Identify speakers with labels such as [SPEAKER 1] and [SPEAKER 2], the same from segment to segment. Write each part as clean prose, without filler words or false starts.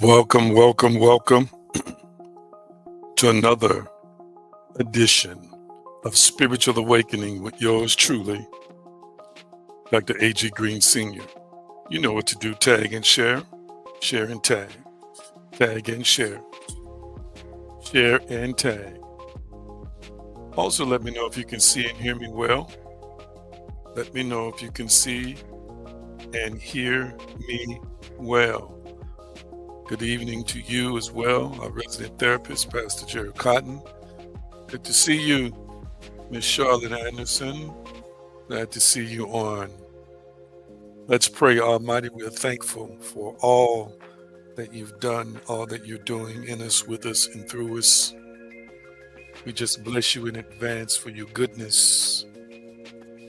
[SPEAKER 1] Welcome, welcome, welcome to another edition of Spiritual Awakening with yours truly, Dr. A.G. Green Sr. You know what to do. Tag and share and tag. Tag and share and tag. Also, let me know if you can see and hear me well. Let me know if you can see and hear me well. Good evening to you as well, our resident therapist, Pastor Jerry Cotton. Good to see you, Miss Charlotte Anderson. Glad to see you on. Let's pray, Almighty. We're thankful for all that you've done, all that you're doing in us, with us, and through us. We just bless you in advance for your goodness,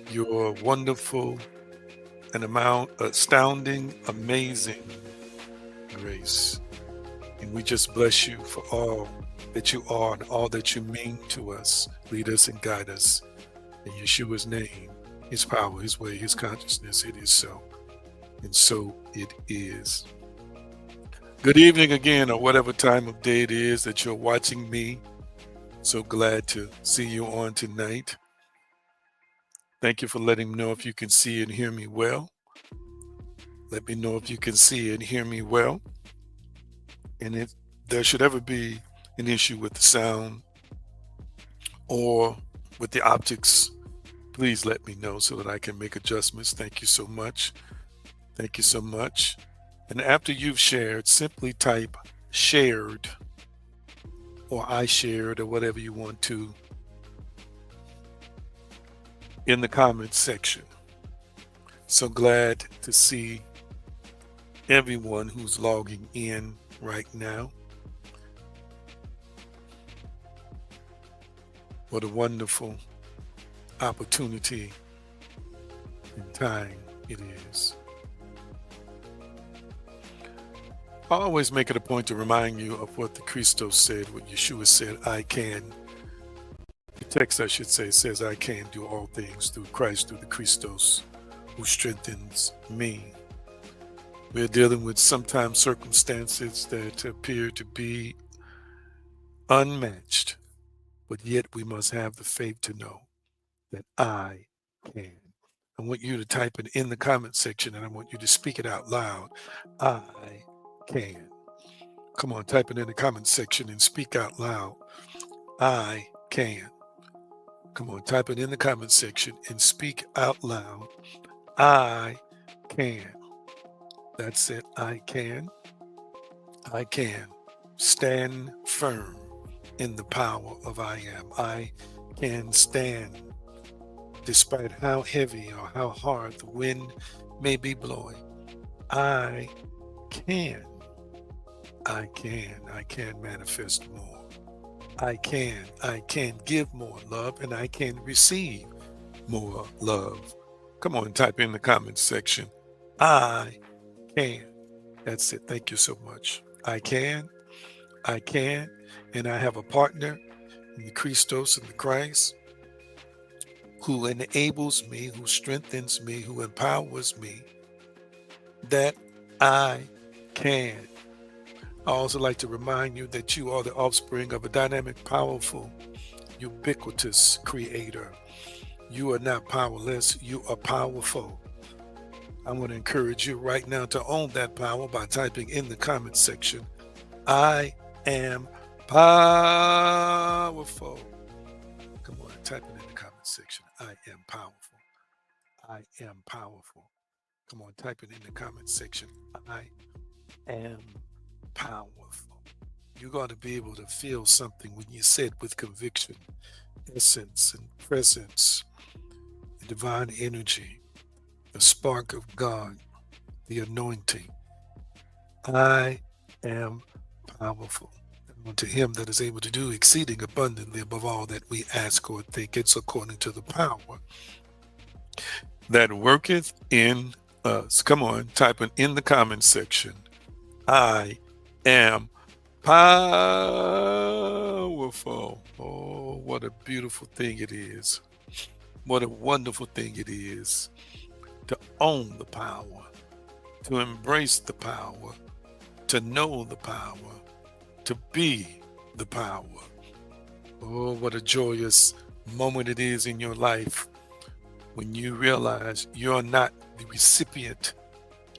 [SPEAKER 1] your wonderful and astounding, amazing grace. And we just bless you for all that you are and all that you mean to us. Lead us and guide us. In Yeshua's name, his power, his way, his consciousness, it is so. And so it is. Good evening again, or whatever time of day it is that you're watching me. So glad to see you on tonight. Thank you for letting me know if you can see and hear me well. Let me know if you can see and hear me well. And if there should ever be an issue with the sound or with the optics, please let me know so that I can make adjustments. Thank you so much. Thank you so much. And after you've shared, simply type shared or I shared or whatever you want to in the comments section. So glad to see everyone who's logging in right now. What a wonderful opportunity and time it is. I always make it a point to remind you of what the Christos said, what Yeshua said, I can. The text, I should say, says, I can do all things through Christ, through the Christos, who strengthens me. We're dealing with sometimes circumstances that appear to be unmatched, but yet we must have the faith to know that I can. I want you to type it in the comment section, and I want you to speak it out loud. I can. Come on, type it in the comment section and speak out loud. I can. Come on, type it in the comment section and speak out loud. I can. That's it. I can. I can stand firm in the power of I am. I can stand despite how heavy or how hard the wind may be blowing. I can. I can manifest more. I can give more love, and I can receive more love. Come on, type in the comments section. I can. That's it. Thank you so much. I can, and I have a partner in the Christos and the Christ who enables me, who strengthens me, who empowers me, that I can. I also like to remind you that you are the offspring of a dynamic, powerful, ubiquitous creator. You are not powerless, you are powerful. I want to encourage you right now to own that power by typing in the comment section, I am powerful. Come on, type it in the comment section. I am powerful. I am powerful. Come on, type it in the comment section. I am powerful. You're going to be able to feel something when you say it with conviction, essence, and presence, the divine energy, the spark of God, the anointing. I am powerful. And unto him that is able to do exceeding abundantly above all that we ask or think, it's according to the power that worketh in us. Come on, type it in the comment section. I am powerful. Oh, what a beautiful thing it is. What a wonderful thing it is to own the power, to embrace the power, to know the power, to be the power. Oh, what a joyous moment it is in your life when you realize you're not the recipient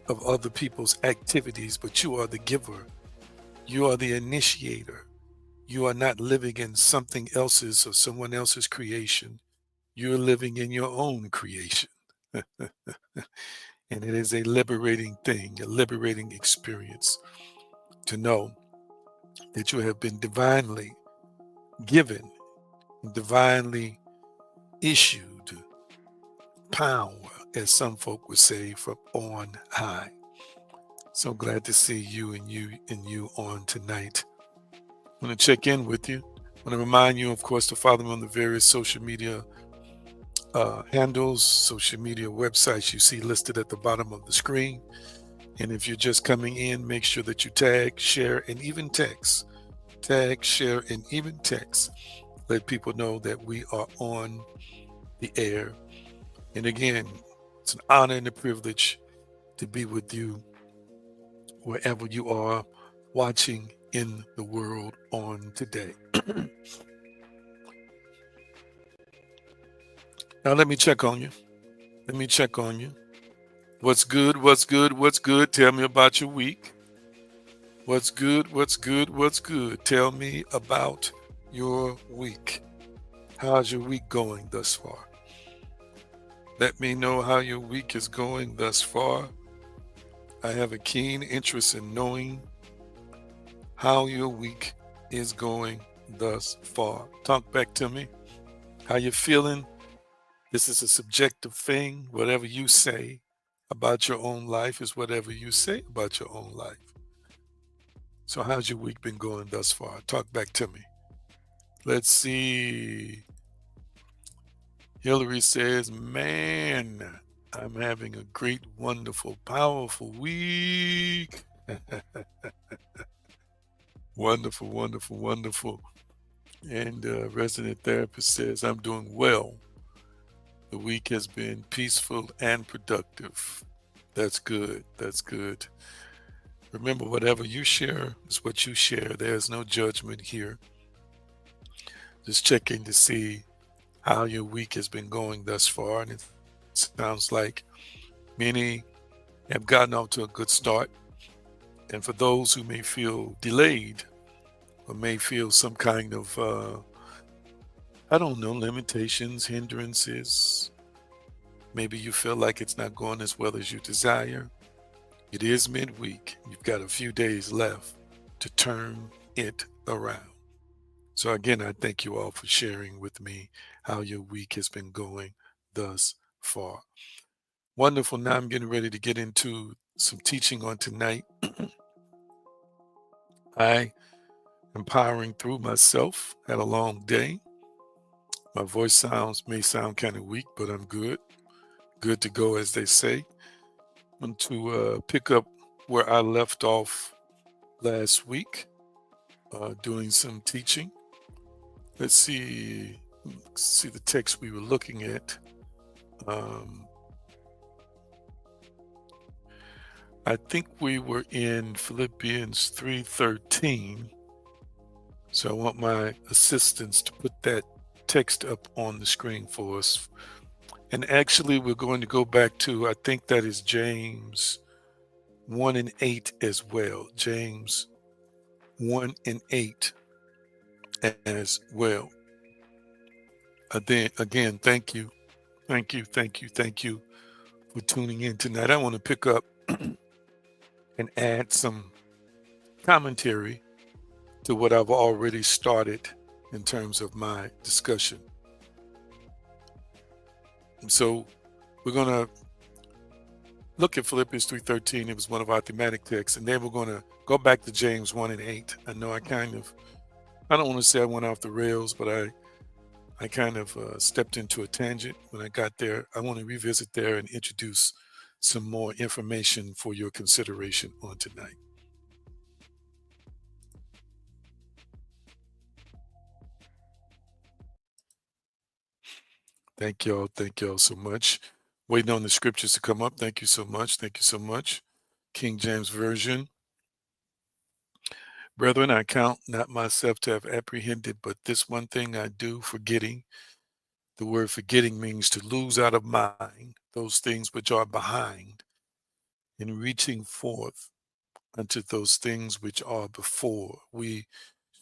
[SPEAKER 1] of other people's activities, but you are the giver. You are the initiator. You are not living in something else's or someone else's creation. You're living in your own creation. And it is a liberating thing, a liberating experience to know that you have been divinely given, divinely issued power, as some folk would say, from on high. So glad to see you and you on tonight. I want to check in with you. I want to remind you, of course, to follow me on the various social media handles, social media websites you see listed at the bottom of the screen. And if you're just coming in, make sure that you tag, share, and even text. Tag, share, and even text. Let people know that we are on the air. And again, it's an honor and a privilege to be with you wherever you are watching in the world on today. Now let me check on you. Let me check on you. What's good? What's good? What's good? Tell me about your week. What's good? What's good? What's good? Tell me about your week. How's your week going thus far? Let me know how your week is going thus far. I have a keen interest in knowing how your week is going thus far. Talk back to me. How you feeling? This is a subjective thing. Whatever you say about your own life is whatever you say about your own life. So how's your week been going thus far? Talk back to me. Let's see. Hillary says, man, I'm having a great, wonderful, powerful week. Wonderful, wonderful, wonderful. And resident therapist says, I'm doing well. The week has been peaceful and productive. That's good. That's good. Remember, whatever you share is what you share. There's no judgment here. Just checking to see how your week has been going thus far. And it sounds like many have gotten off to a good start. And for those who may feel delayed or may feel some kind of, I don't know, limitations, hindrances, maybe you feel like it's not going as well as you desire. It is midweek. You've got a few days left to turn it around. So again, I thank you all for sharing with me how your week has been going thus far. Wonderful. Now I'm getting ready to get into some teaching on tonight. I am powering through myself. Had a long day. My voice may sound kind of weak, but I'm good. Good to go, as they say. I'm going to pick up where I left off last week, doing some teaching. Let's see the text we were looking at. I think we were in Philippians 3:13. So I want my assistants to put that text up on the screen for us. And actually, we're going to go back to, I think that is James 1 and 8 as well. James 1 and 8 as well. Again, thank you. Thank you, thank you, thank you for tuning in tonight. I want to pick up and add some commentary to what I've already started in terms of my discussion. And so we're going to look at Philippians 3:13. It was one of our thematic texts. And then we're going to go back to James 1 and 8. I know I don't want to say I went off the rails, but I kind of stepped into a tangent when I got there. I want to revisit there and introduce some more information for your consideration on tonight. Thank y'all. Thank y'all so much. Waiting on the scriptures to come up. Thank you so much. Thank you so much. King James Version. Brethren, I count not myself to have apprehended, but this one thing I do, forgetting. The word forgetting means to lose out of mind those things which are behind, and reaching forth unto those things which are before. We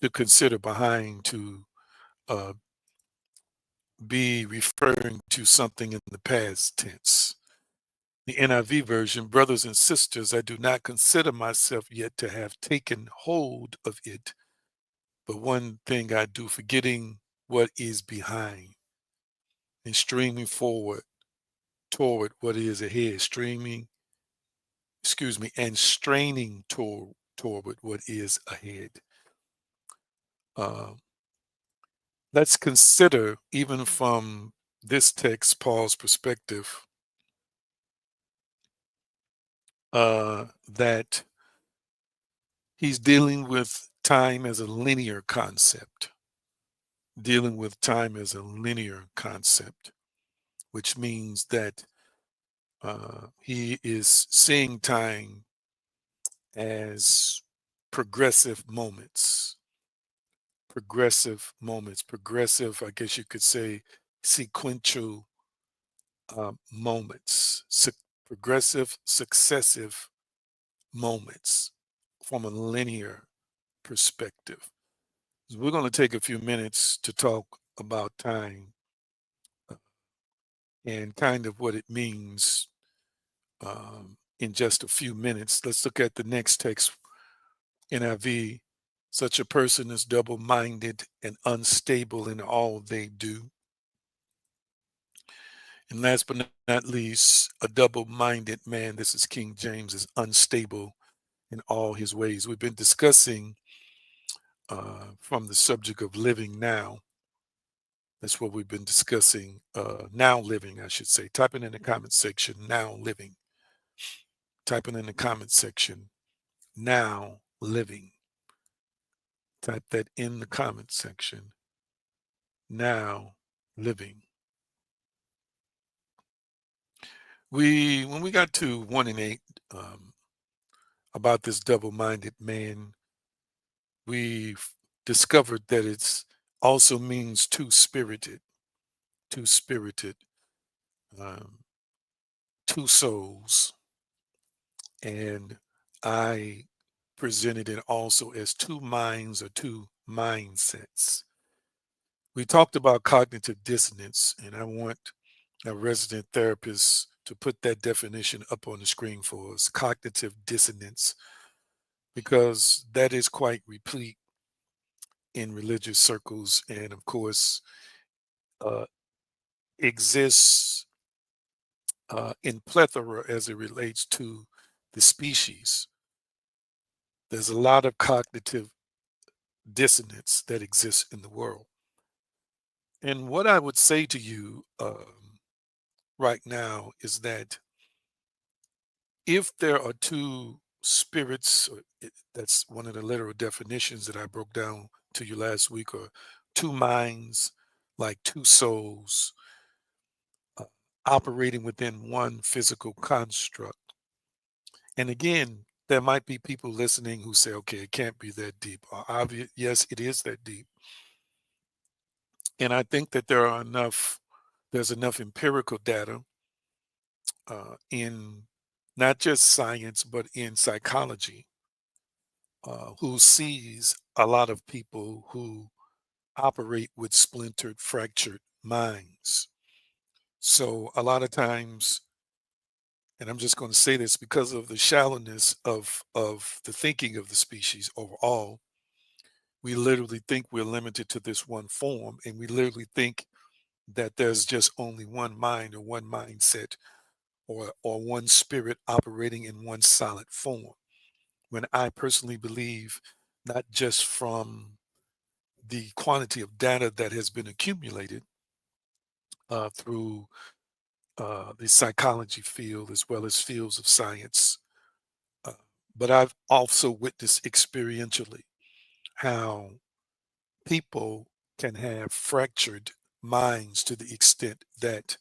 [SPEAKER 1] should consider behind to uh, be referring to something in the past tense. The NIV version, brothers and sisters, I do not consider myself yet to have taken hold of it, but one thing I do, forgetting what is behind and streaming forward toward what is ahead, and straining toward what is ahead. Uh, let's consider, even from this text, Paul's perspective, that he's dealing with time as a linear concept, which means that he is seeing time as progressive moments, I guess you could say sequential moments, progressive, successive moments from a linear perspective. So we're going to take a few minutes to talk about time and kind of what it means in just a few minutes. Let's look at the next text, NIV. Such a person is double-minded and unstable in all they do. And last but not least, a double-minded man, this is King James, is unstable in all his ways. We've been discussing from the subject of living now. That's what we've been discussing. Now living, I should say. Type it in the comment section, now living. Type it in the comment section, now living. Type that in the comment section, now living. When we got to 1 and 8, about this double-minded man, we discovered that it also means two-spirited. two-spirited, um, two souls, and I presented it also as two minds or two mindsets. We talked about cognitive dissonance, and I want a resident therapist to put that definition up on the screen for us, cognitive dissonance, because that is quite replete in religious circles and, of course, uh, exists in plethora as it relates to the species. There's a lot of cognitive dissonance that exists in the world. And what I would say to you right now is that if there are two spirits, that's one of the literal definitions that I broke down to you last week, or two minds, like two souls uh, operating within one physical construct. And again, there might be people listening who say, okay, it can't be that deep. Obvious, yes, it is that deep. And I think that there's enough empirical data in not just science, but in psychology, who sees a lot of people who operate with splintered, fractured minds. So a lot of times, and I'm just going to say this because of the shallowness of the thinking of the species overall, we literally think we're limited to this one form, and we literally think that there's just only one mind or one mindset or one spirit operating in one solid form. When I personally believe, not just from the quantity of data that has been accumulated through the psychology field as well as fields of science, uh, but I've also witnessed experientially how people can have fractured minds to the extent that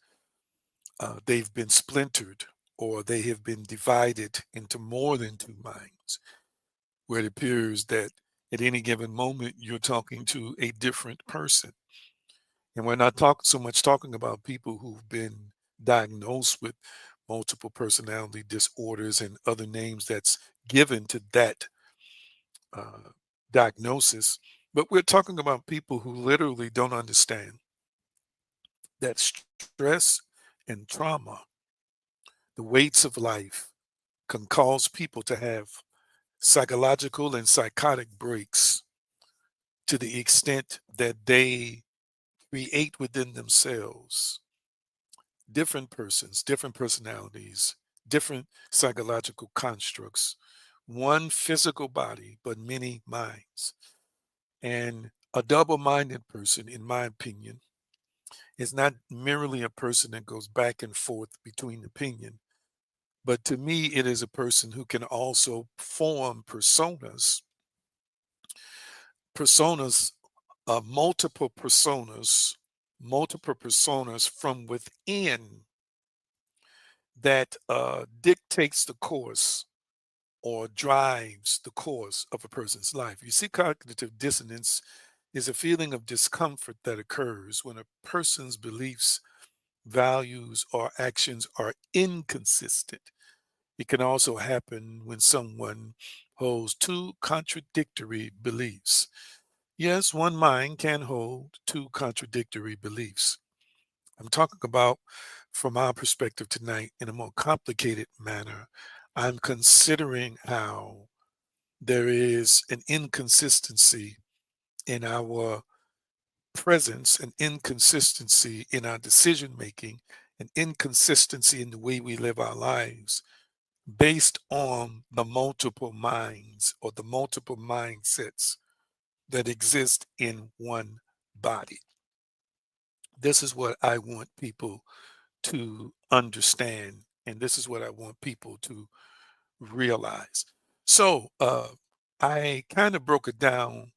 [SPEAKER 1] they've been splintered or they have been divided into more than two minds, where it appears that at any given moment you're talking to a different person. And we're not so much talking about people who've been diagnosed with multiple personality disorders and other names that's given to that uh, diagnosis, but we're talking about people who literally don't understand that stress and trauma, the weights of life, can cause people to have psychological and psychotic breaks to the extent that they create within themselves different persons, different personalities, different psychological constructs, one physical body, but many minds. And a double minded person, in my opinion, is not merely a person that goes back and forth between opinion, but to me, it is a person who can also form personas, multiple personas from within that dictates the course or drives the course of a person's life. You see, cognitive dissonance is a feeling of discomfort that occurs when a person's beliefs, values, or actions are inconsistent. It can also happen when someone holds two contradictory beliefs. Yes, one mind can hold two contradictory beliefs. I'm talking about, from our perspective tonight, in a more complicated manner. I'm considering how there is an inconsistency in our presence, an inconsistency in our decision making, an inconsistency in the way we live our lives based on the multiple minds or the multiple mindsets that exist in one body. This is what I want people to understand, and this is what I want people to realize. So, I kind of broke it down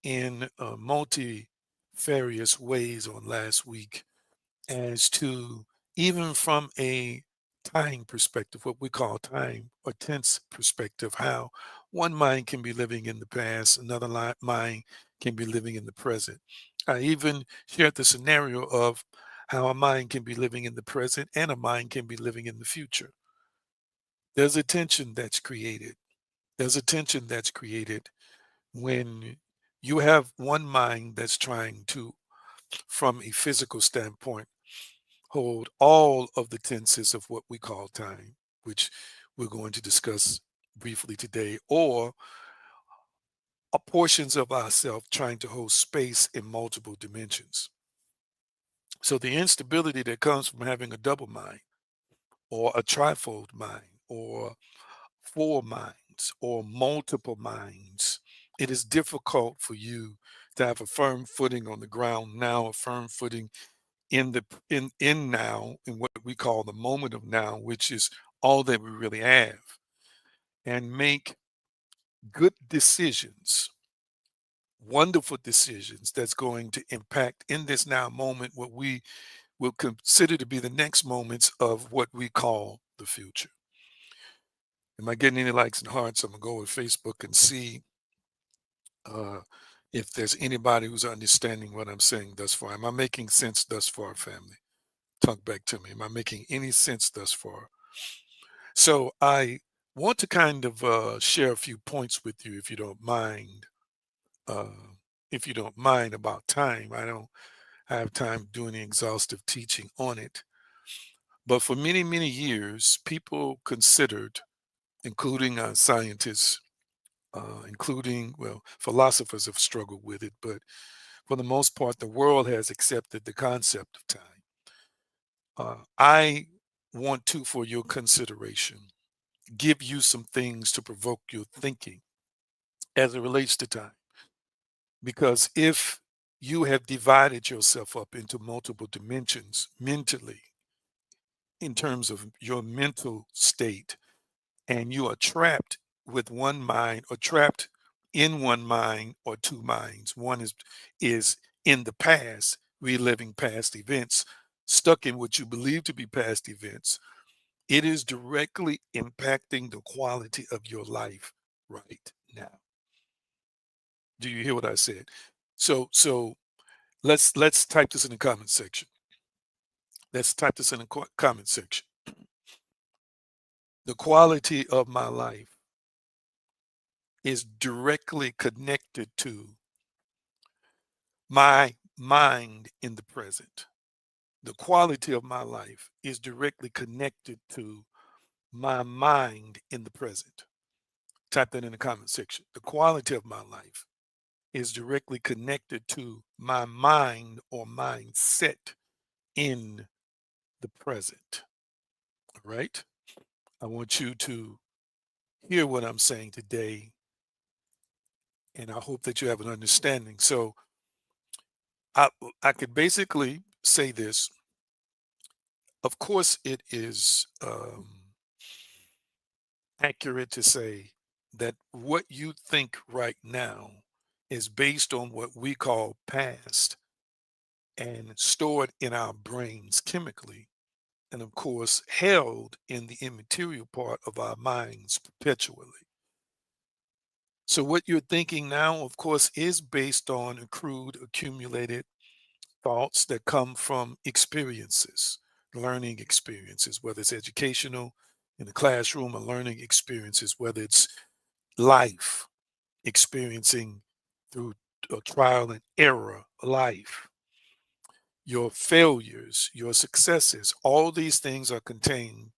[SPEAKER 1] in multifarious ways on last week as to, even from a time perspective, what we call time or tense perspective, how one mind can be living in the past, another mind can be living in the present. I even shared the scenario of how a mind can be living in the present and a mind can be living in the future. There's a tension that's created. There's a tension that's created when you have one mind that's trying to, from a physical standpoint, hold all of the tenses of what we call time, which we're going to discuss briefly today, or portions of ourselves trying to hold space in multiple dimensions. So the instability that comes from having a double mind or a trifold mind or four minds or multiple minds, it is difficult for you to have a firm footing on the ground now, a firm footing in the in now, in what we call the moment of now, which is all that we really have, and make good decisions, wonderful decisions that's going to impact in this now moment what we will consider to be the next moments of what we call the future. Am I getting any likes and hearts? I'm gonna go with Facebook and see uh, if there's anybody who's understanding what I'm saying thus far. Am I making sense thus far, family? Talk back to me. Am I making any sense thus far? So I want to kind of share a few points with you, if you don't mind. Uh, if you don't mind about time, I don't have time doing the exhaustive teaching on it. But for many, many years, people considered, including scientists, including, well, philosophers have struggled with it, but for the most part, the world has accepted the concept of time. I want to, for your consideration, give you some things to provoke your thinking as it relates to time. Because if you have divided yourself up into multiple dimensions mentally, in terms of your mental state, and you are trapped with one mind or trapped in one mind or two minds, one is in the past, reliving past events, stuck in what you believe to be past events, it is directly impacting the quality of your life right now. Do you hear what I said? So let's type this in the comment section. Let's type this in the comment section. The quality of my life is directly connected to my mind in the present. The quality of my life is directly connected to my mind in the present. Type that in the comment section. The quality of my life is directly connected to my mind or mindset in the present. All right. I want you to hear what I'm saying today, and I hope that you have an understanding. So I, I could basically say this. Of course, it is accurate to say that what you think right now is based on what we call past and stored in our brains chemically, and of course, held in the immaterial part of our minds perpetually. So, what you're thinking now, of course, is based on accrued, accumulated thoughts that come from experiences, learning experiences, whether it's educational in the classroom or learning experiences, whether it's life, experiencing through a trial and error life, your failures, your successes, all these things are contained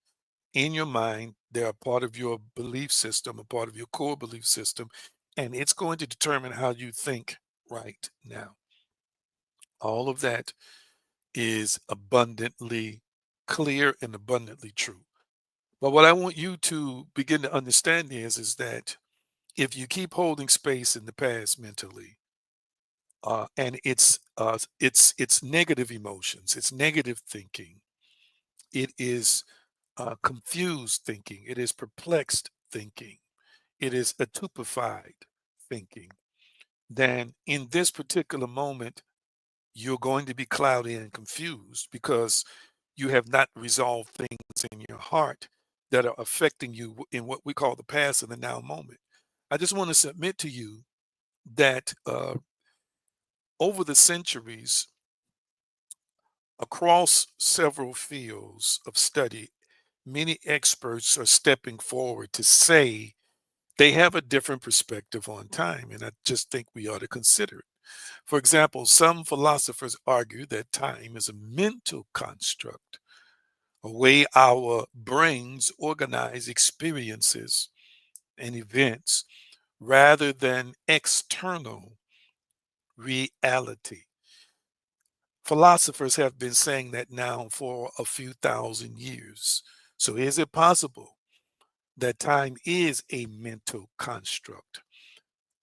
[SPEAKER 1] in your mind. They are part of your belief system, a part of your core belief system, and it's going to determine how you think right now. All of that is abundantly clear and abundantly true. But what I want you to begin to understand is that if you keep holding space in the past mentally, and it's negative emotions, it's negative thinking, it is confused thinking, it is perplexed thinking, it is stupefied thinking, then in this particular moment, you're going to be cloudy and confused because you have not resolved things in your heart that are affecting you in what we call the past and the now moment. I just want to submit to you that over the centuries, across several fields of study, many experts are stepping forward to say they have a different perspective on time, and I just think we ought to consider it. For example, some philosophers argue that time is a mental construct, a way our brains organize experiences and events rather than external reality. Philosophers have been saying that now for a few thousand years. So, is it possible that time is a mental construct,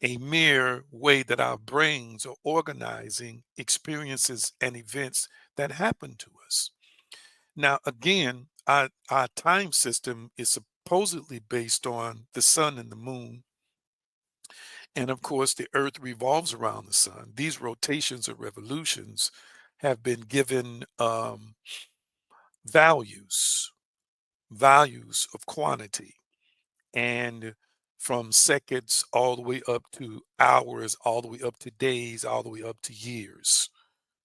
[SPEAKER 1] a mere way that our brains are organizing experiences and events that happen to us? Now, again, our time system is supposedly based on the sun and the moon. And of course, the earth revolves around the sun. These rotations or revolutions have been given values, values of quantity, and from seconds all the way up to hours, all the way up to days, all the way up to years.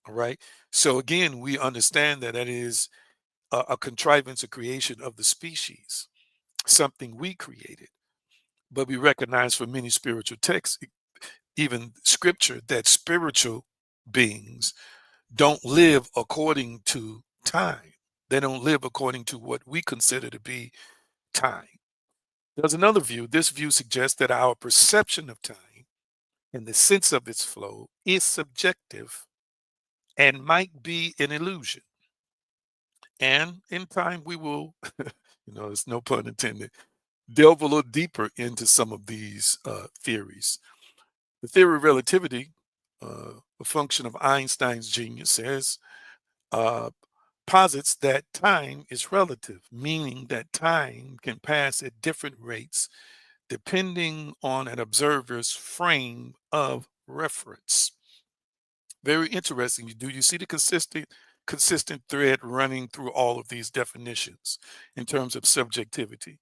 [SPEAKER 1] All right. So again, we understand that that is a contrivance, a creation of the species, something we created. But we recognize from many spiritual texts, even scripture, that spiritual beings don't live according to time. They don't live according to what we consider to be time. There's another view. This view suggests that our perception of time and the sense of its flow is subjective and might be an illusion. And in time, we will, it's no pun intended, delve a little deeper into some of these theories. The theory of relativity, a function of Einstein's genius, says uh, posits that time is relative, meaning that time can pass at different rates depending on an observer's frame of reference. Very interesting. Do you see the consistent thread running through all of these definitions in terms of subjectivity?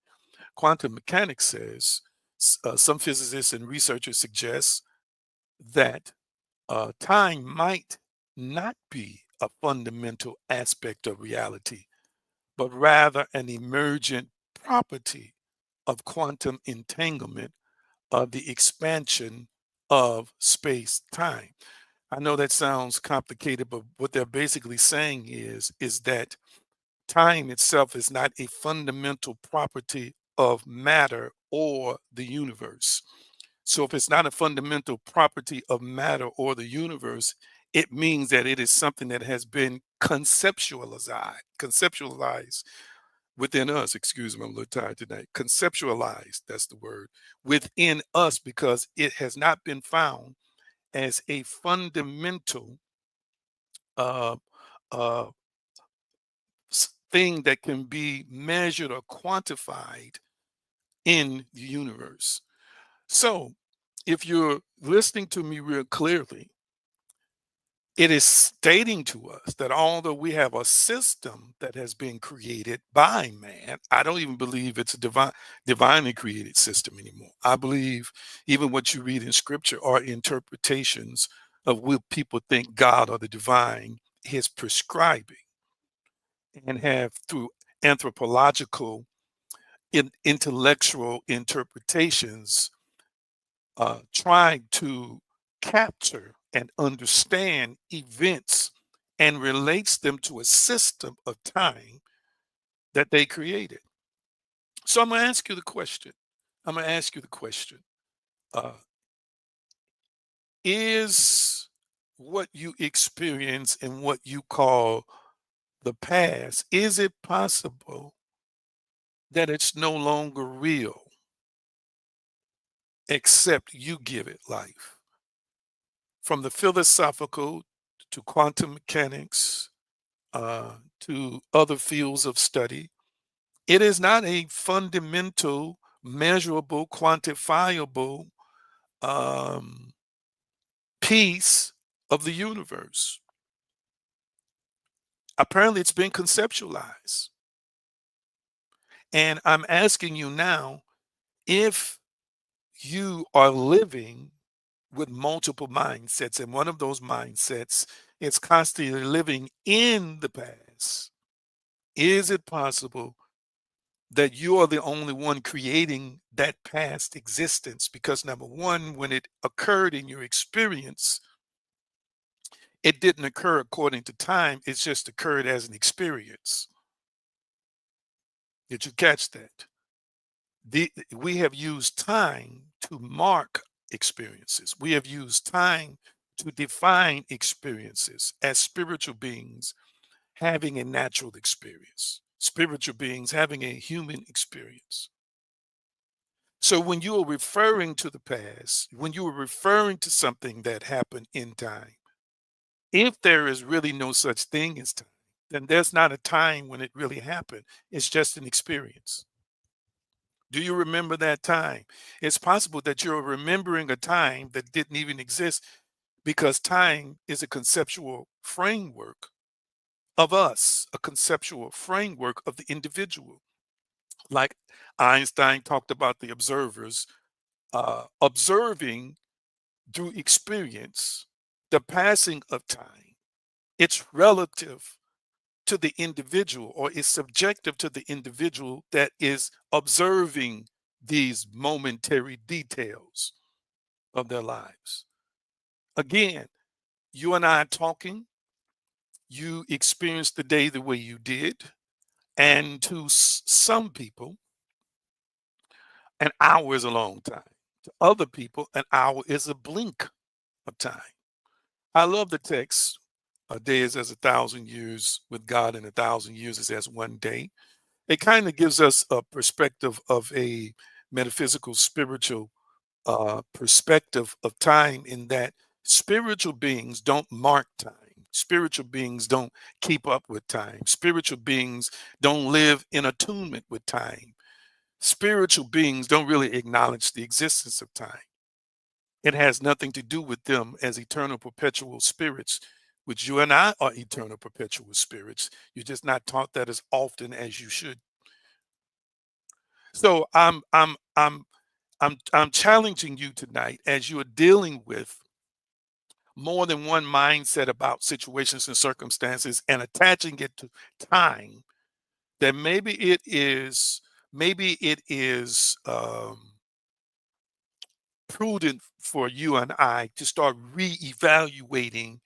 [SPEAKER 1] Quantum mechanics says some physicists and researchers suggest that time might not be a fundamental aspect of reality, but rather an emergent property of quantum entanglement of the expansion of space time. I know that sounds complicated, but what they're basically saying is that time itself is not a fundamental property of matter or the universe. So if it's not a fundamental property of matter or the universe, it means that it is something that has been conceptualized within us. Excuse me, I'm a little tired tonight. Conceptualized, that's the word, within us, because it has not been found as a fundamental uh, uh, thing that can be measured or quantified in the universe. So, if you're listening to me real clearly, it is stating to us that although we have a system that has been created by man, I don't even believe it's a divinely created system anymore. I believe even what you read in scripture are interpretations of what people think God or the divine is prescribing, and have through anthropological intellectual interpretations trying to capture and understand events and relates them to a system of time that they created. So I'm going to ask you the question. I'm going to ask you the question. Uh, is what you experience and what you call the past, is it possible that it's no longer real except you give it life? From the philosophical to quantum mechanics, to other fields of study, it is not a fundamental, measurable, quantifiable um, piece of the universe. Apparently, it's been conceptualized. And I'm asking you now, if you are living with multiple mindsets, and one of those mindsets is constantly living in the past. Is it possible that you are the only one creating that past existence? Because number one, when it occurred in your experience, it didn't occur according to time, it's just occurred as an experience. Did you catch that? We have used time to mark experiences. We have used time to define experiences as spiritual beings having a natural experience, spiritual beings having a human experience. So when you are referring to the past, when you are referring to something that happened in time, if there is really no such thing as time, then there's not a time when it really happened. It's just an experience. Do you remember that time? It's possible that you're remembering a time that didn't even exist because time is a conceptual framework of us, a conceptual framework of the individual. Like Einstein talked about the observers observing through experience the passing of time. It's relative to the individual, or is subjective to the individual that is observing these momentary details of their lives. Again, you and I talking, you experienced the day the way you did, and to some people, an hour is a long time. To other people, an hour is a blink of time. I love the text. A day is as 1,000 years with God, and 1,000 years is as one day. It kind of gives us a perspective of a metaphysical, spiritual perspective of time, in that spiritual beings don't mark time. Spiritual beings don't keep up with time. Spiritual beings don't live in attunement with time. Spiritual beings don't really acknowledge the existence of time. It has nothing to do with them as eternal, perpetual spirits, which you and I are eternal, perpetual spirits. You're just not taught that as often as you should. So I'm challenging you tonight, as you are dealing with more than one mindset about situations and circumstances and attaching it to time, that maybe it is prudent for you and I to start reevaluating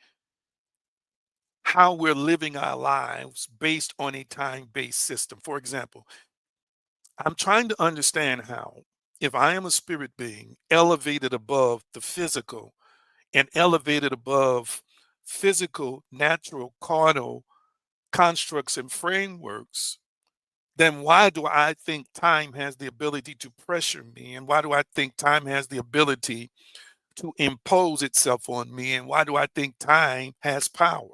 [SPEAKER 1] how we're living our lives based on a time-based system. For example, I'm trying to understand how, if I am a spirit being elevated above the physical and elevated above physical, natural, carnal constructs and frameworks, then why do I think time has the ability to pressure me? And why do I think time has the ability to impose itself on me? And why do I think time has power?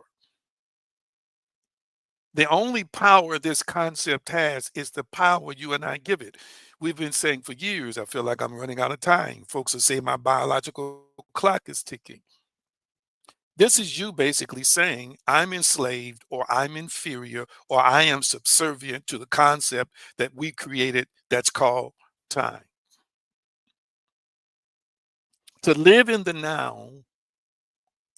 [SPEAKER 1] The only power this concept has is the power you and I give it. We've been saying for years, I feel like I'm running out of time. Folks will say my biological clock is ticking. This is you basically saying I'm enslaved, or I'm inferior, or I am subservient to the concept that we created that's called time. To live in the now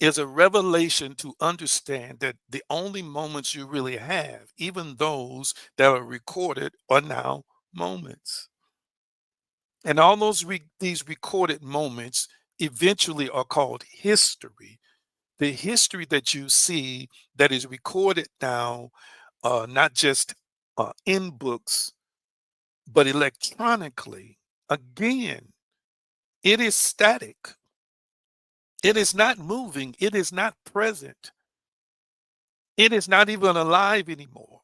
[SPEAKER 1] is a revelation to understand that the only moments you really have, even those that are recorded, are now moments. And all these recorded moments eventually are called history. The history that you see that is recorded now, not just in books, but electronically, again, it is static. It is not moving. It is not present. It is not even alive anymore.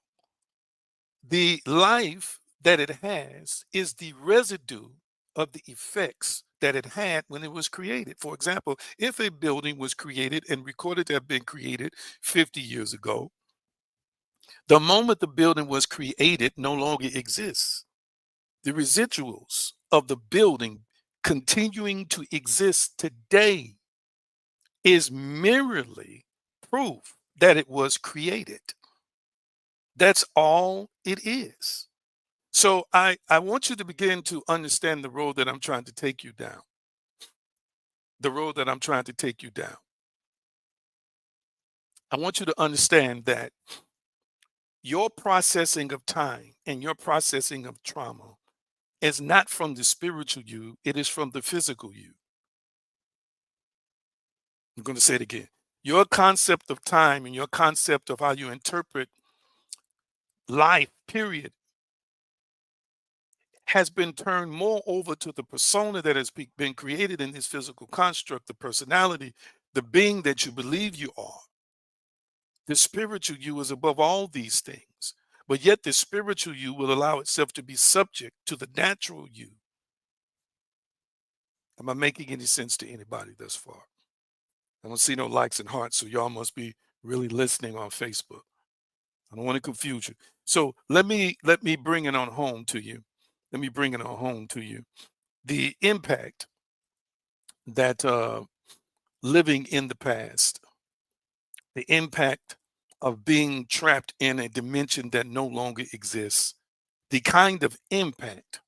[SPEAKER 1] The life that it has is the residue of the effects that it had when it was created. For example, if a building was created and recorded to have been created 50 years ago, the moment the building was created no longer exists. The residuals of the building continuing to exist today is merely proof that it was created. That's all it is. So I want you to begin to understand the road that I'm trying to take you down. the road that I'm trying to take you down. I want you to understand that your processing of time and your processing of trauma is not from the spiritual you, it is from the physical you. I'm going to say it again. Your concept of time and your concept of how you interpret life, period, has been turned more over to the persona that has been created in this physical construct, the personality, the being that you believe you are. The spiritual you is above all these things, but yet the spiritual you will allow itself to be subject to the natural you. Am I making any sense to anybody thus far? I don't see no likes and hearts, so y'all must be really listening on Facebook. I don't want to confuse you. So let me bring it on home to you. Let me bring it on home to you. The impact that living in the past, the impact of being trapped in a dimension that no longer exists, the kind of impact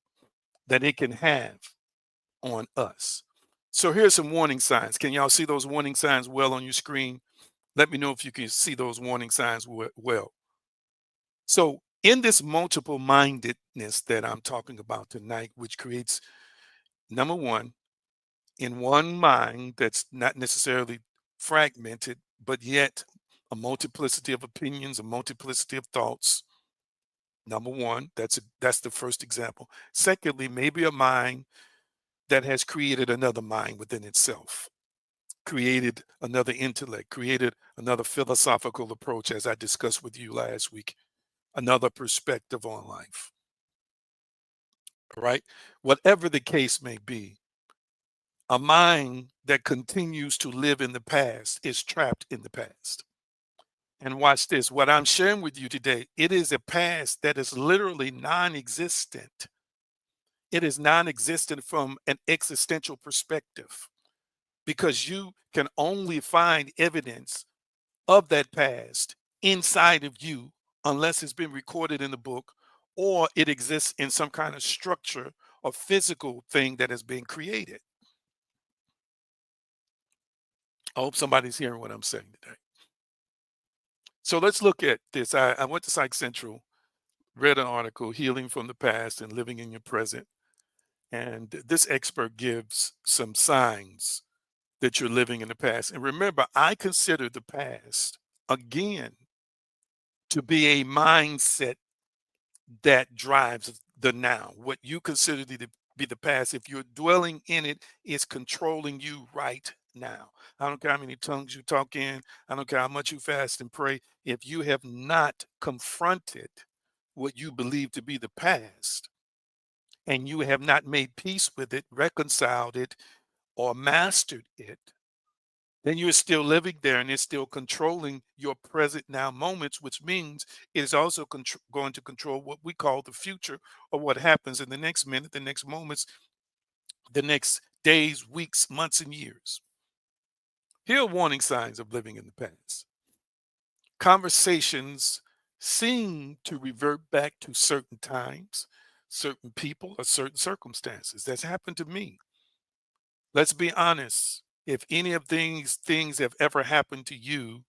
[SPEAKER 1] that it can have on us. So here's some warning signs. Can y'all see those warning signs well on your screen? Let me know if you can see those warning signs well. So, in this multiple mindedness that I'm talking about tonight, which creates number one, in one mind that's not necessarily fragmented, but yet a multiplicity of opinions, a multiplicity of thoughts. Number one, that's the first example. Secondly, maybe a mind that has created another mind within itself, created another intellect, created another philosophical approach, as I discussed with you last week, another perspective on life. Right? Whatever the case may be, a mind that continues to live in the past is trapped in the past. And watch this. What I'm sharing with you today, it is a past that is literally non existent. It is non existent from an existential perspective because you can only find evidence of that past inside of you unless it's been recorded in the book or it exists in some kind of structure or physical thing that has been created. I hope somebody's hearing what I'm saying today. So let's look at this. I went to Psych Central, read an article, Healing from the Past and Living in Your Present. And this expert gives some signs that you're living in the past. And remember, I consider the past, again, to be a mindset that drives the now. What you consider to be the past, if you're dwelling in it, is controlling you right now. I don't care how many tongues you talk in, I don't care how much you fast and pray. If you have not confronted what you believe to be the past and you have not made peace with it, reconciled it, or mastered it, then you're still living there and it's still controlling your present now moments, which means it is also going to control what we call the future or what happens in the next minute, the next moments, the next days, weeks, months, and years. Here are warning signs of living in the past. Conversations seem to revert back to certain times, certain people, or certain circumstances. That's happened to me. Let's be honest. If any of these things have ever happened to you,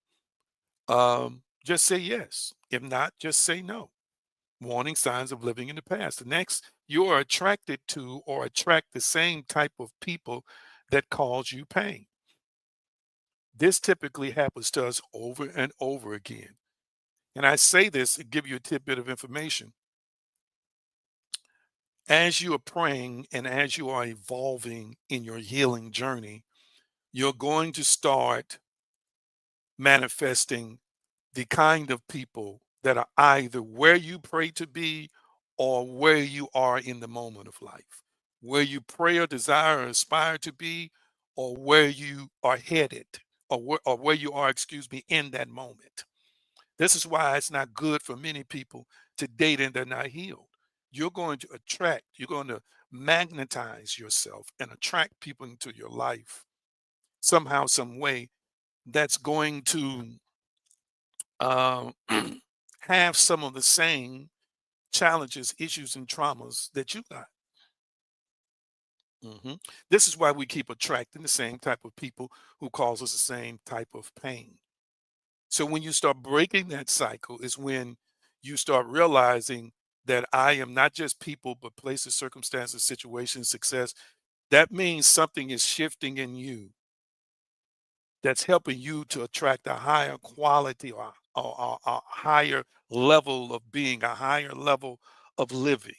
[SPEAKER 1] just say yes. If not, just say no. Warning signs of living in the past. The next, you are attracted to or attract the same type of people that cause you pain. This typically happens to us over and over again. And I say this to give you a tidbit of information. As you are praying and as you are evolving in your healing journey, you're going to start manifesting the kind of people that are either where you pray to be or where you are in the moment of life, where you pray or desire or aspire to be, or where you are headed, or where you are, excuse me, in that moment. This is why it's not good for many people to date and they're not healed. You're going to attract, you're going to magnetize yourself and attract people into your life somehow, some way that's going to uh, have some of the same challenges, issues, and traumas that you got. Mhm. This is why we keep attracting the same type of people who cause us the same type of pain. So when you start breaking that cycle is when you start realizing that I am not just people, but places, circumstances, situations, success. That means something is shifting in you that's helping you to attract a higher quality or a higher level of being, a higher level of living.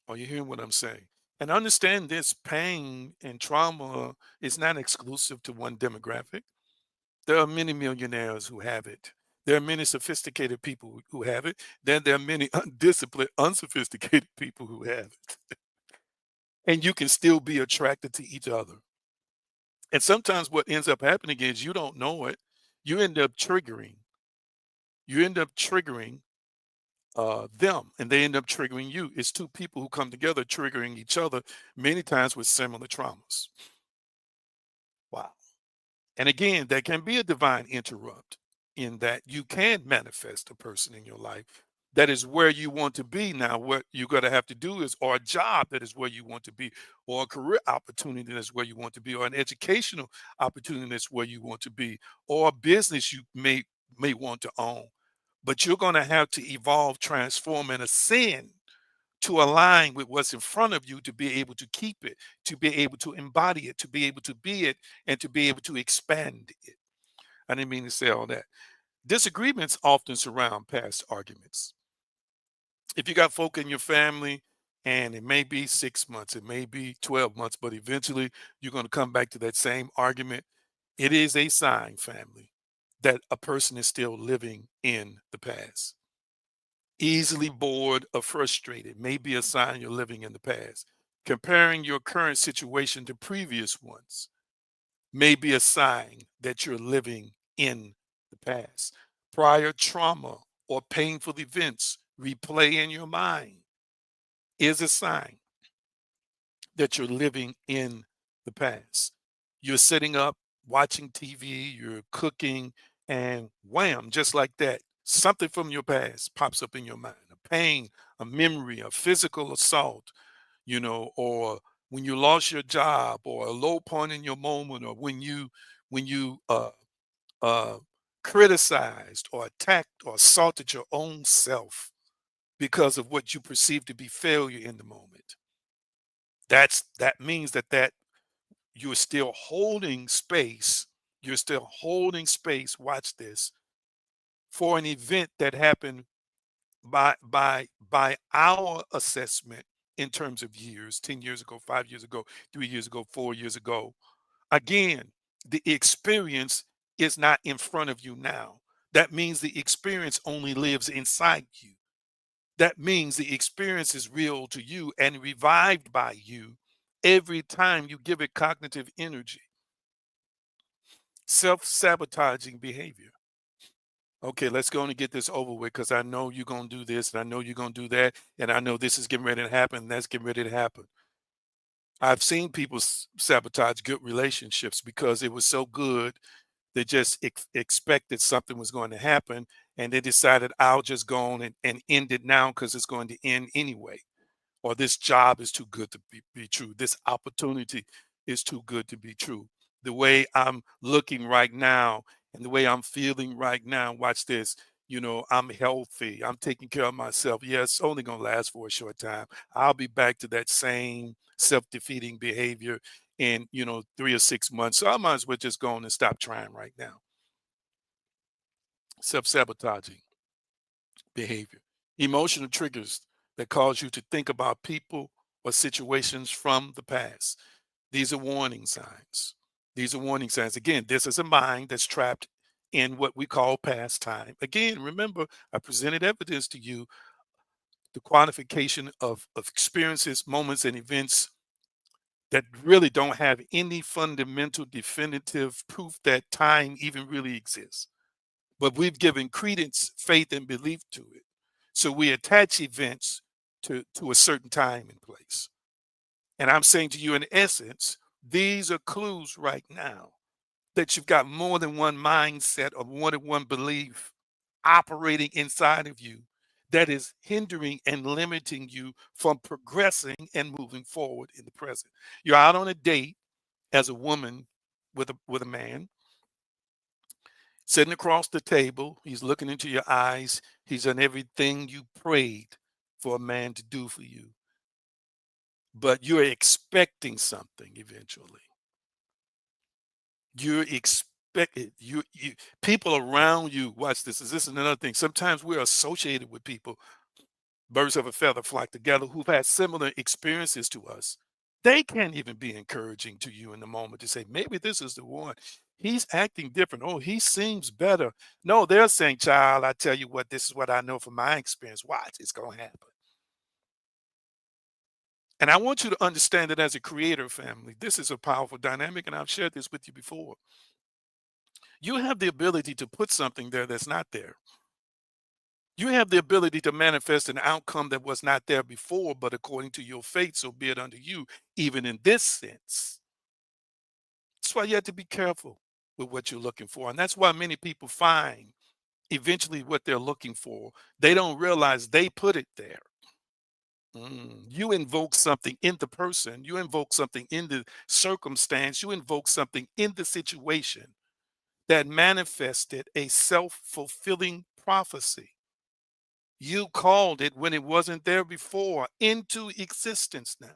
[SPEAKER 1] Are you hearing what I'm saying? And understand this pain and trauma is not exclusive to one demographic. There are many millionaires who have it. There are many sophisticated people who have it. Then there are many undisciplined, unsophisticated people who have it. And you can still be attracted to each other. And sometimes what ends up happening is you don't know it. You end up triggering. You end up triggering them, and they end up triggering you. It's two people who come together triggering each other, many times with similar traumas. Wow. And again, there can be a divine interrupt in that you can manifest a person in your life that is where you want to be. Now, what you're going to have to do is, or a job that is where you want to be, or a career opportunity that's where you want to be, or an educational opportunity that's where you want to be, or a business you may want to own. But you're going to have to evolve, transform, and ascend to align with what's in front of you to be able to keep it, to be able to embody it, to be able to be it, and to be able to expand it. I didn't mean to say all that. Disagreements often surround past arguments. If you got folk in your family, and it may be 6 months, it may be 12 months, but eventually you're going to come back to that same argument. It is a sign, family, that a person is still living in the past. Easily bored or frustrated may be a sign you're living in the past. Comparing your current situation to previous ones may be a sign that you're living in the past. Prior trauma or painful events replay in your mind is a sign that you're living in the past. You're sitting up, watching TV, you're cooking, and wham, just like that, something from your past pops up in your mind, a pain, a memory, a physical assault, or when you lost your job, or a low point in your moment, or when you uh, criticized or attacked or assaulted your own self because of what you perceive to be failure in the moment. That means that you're still holding space. You're still holding space. Watch this, for an event that happened by our assessment in terms of years, 10 years ago, 5 years ago, 3 years ago, 4 years ago. Again, the experience is not in front of you now. That means the experience only lives inside you. That means the experience is real to you and revived by you every time you give it cognitive energy. Self-sabotaging behavior. Okay, let's go and get this over with, because I know you're going to do this and I know you're going to do that. And I know this is getting ready to happen. And that's getting ready to happen. I've seen people sabotage good relationships because it was so good. They just expected something was going to happen. And they decided, I'll just go on and end it now because it's going to end anyway. Or this job is too good to be true. This opportunity is too good to be true. The way I'm looking right now and the way I'm feeling right now, watch this. I'm healthy. I'm taking care of myself. Yeah, it's only going to last for a short time. I'll be back to that same self defeating behavior in, 3 or 6 months. So I might as well just go on and stop trying right now. Self sabotaging behavior. Emotional triggers that cause you to think about people or situations from the past. These are warning signs. These are warning signs. Again, this is a mind that's trapped in what we call past time. Again, remember, I presented evidence to you, the quantification of experiences, moments, and events that really don't have any fundamental definitive proof that time even really exists, but we've given credence, faith, and belief to it. So we attach events to a certain time and place. And I'm saying to you, in essence, these are clues right now that you've got more than one mindset or more than one belief operating inside of you that is hindering and limiting you from progressing and moving forward in the present. You're out on a date as a woman with a man sitting across the table. He's looking into your eyes. He's done everything you prayed for a man to do for you, but you're expecting something eventually. You're expected. You people around you. Watch this. This is another thing. Sometimes we're associated with people. Birds of a feather flock together who've had similar experiences to us. They can't even be encouraging to you in the moment to say, maybe this is the one. He's acting different. Oh, he seems better. No, they're saying, child, I tell you what, this is what I know from my experience. Watch, it's going to happen. And I want you to understand that as a creator family, this is a powerful dynamic, and I've shared this with you before. You have the ability to put something there that's not there. You have the ability to manifest an outcome that was not there before, but according to your faith, so be it unto you, even in this sense. That's why you have to be careful with what you're looking for. And that's why many people find eventually what they're looking for. They don't realize they put it there. You invoke something in the person, you invoke something in the circumstance, you invoke something in the situation that manifested a self fulfilling prophecy. You called it when it wasn't there before into existence now.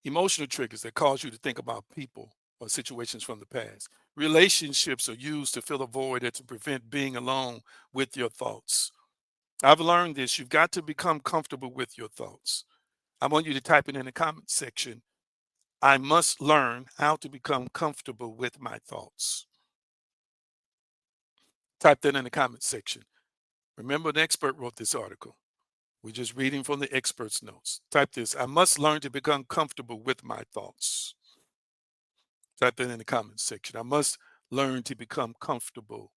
[SPEAKER 1] Emotional triggers that cause you to think about people or situations from the past. Relationships are used to fill a void or to prevent being alone with your thoughts. I've learned this. You've got to become comfortable with your thoughts. I want you to type it in the comment section. I must learn how to become comfortable with my thoughts. Type that in the comment section. Remember, an expert wrote this article. We're just reading from the expert's notes. Type this. I must learn to become comfortable with my thoughts. Type that in the comment section. I must learn to become comfortable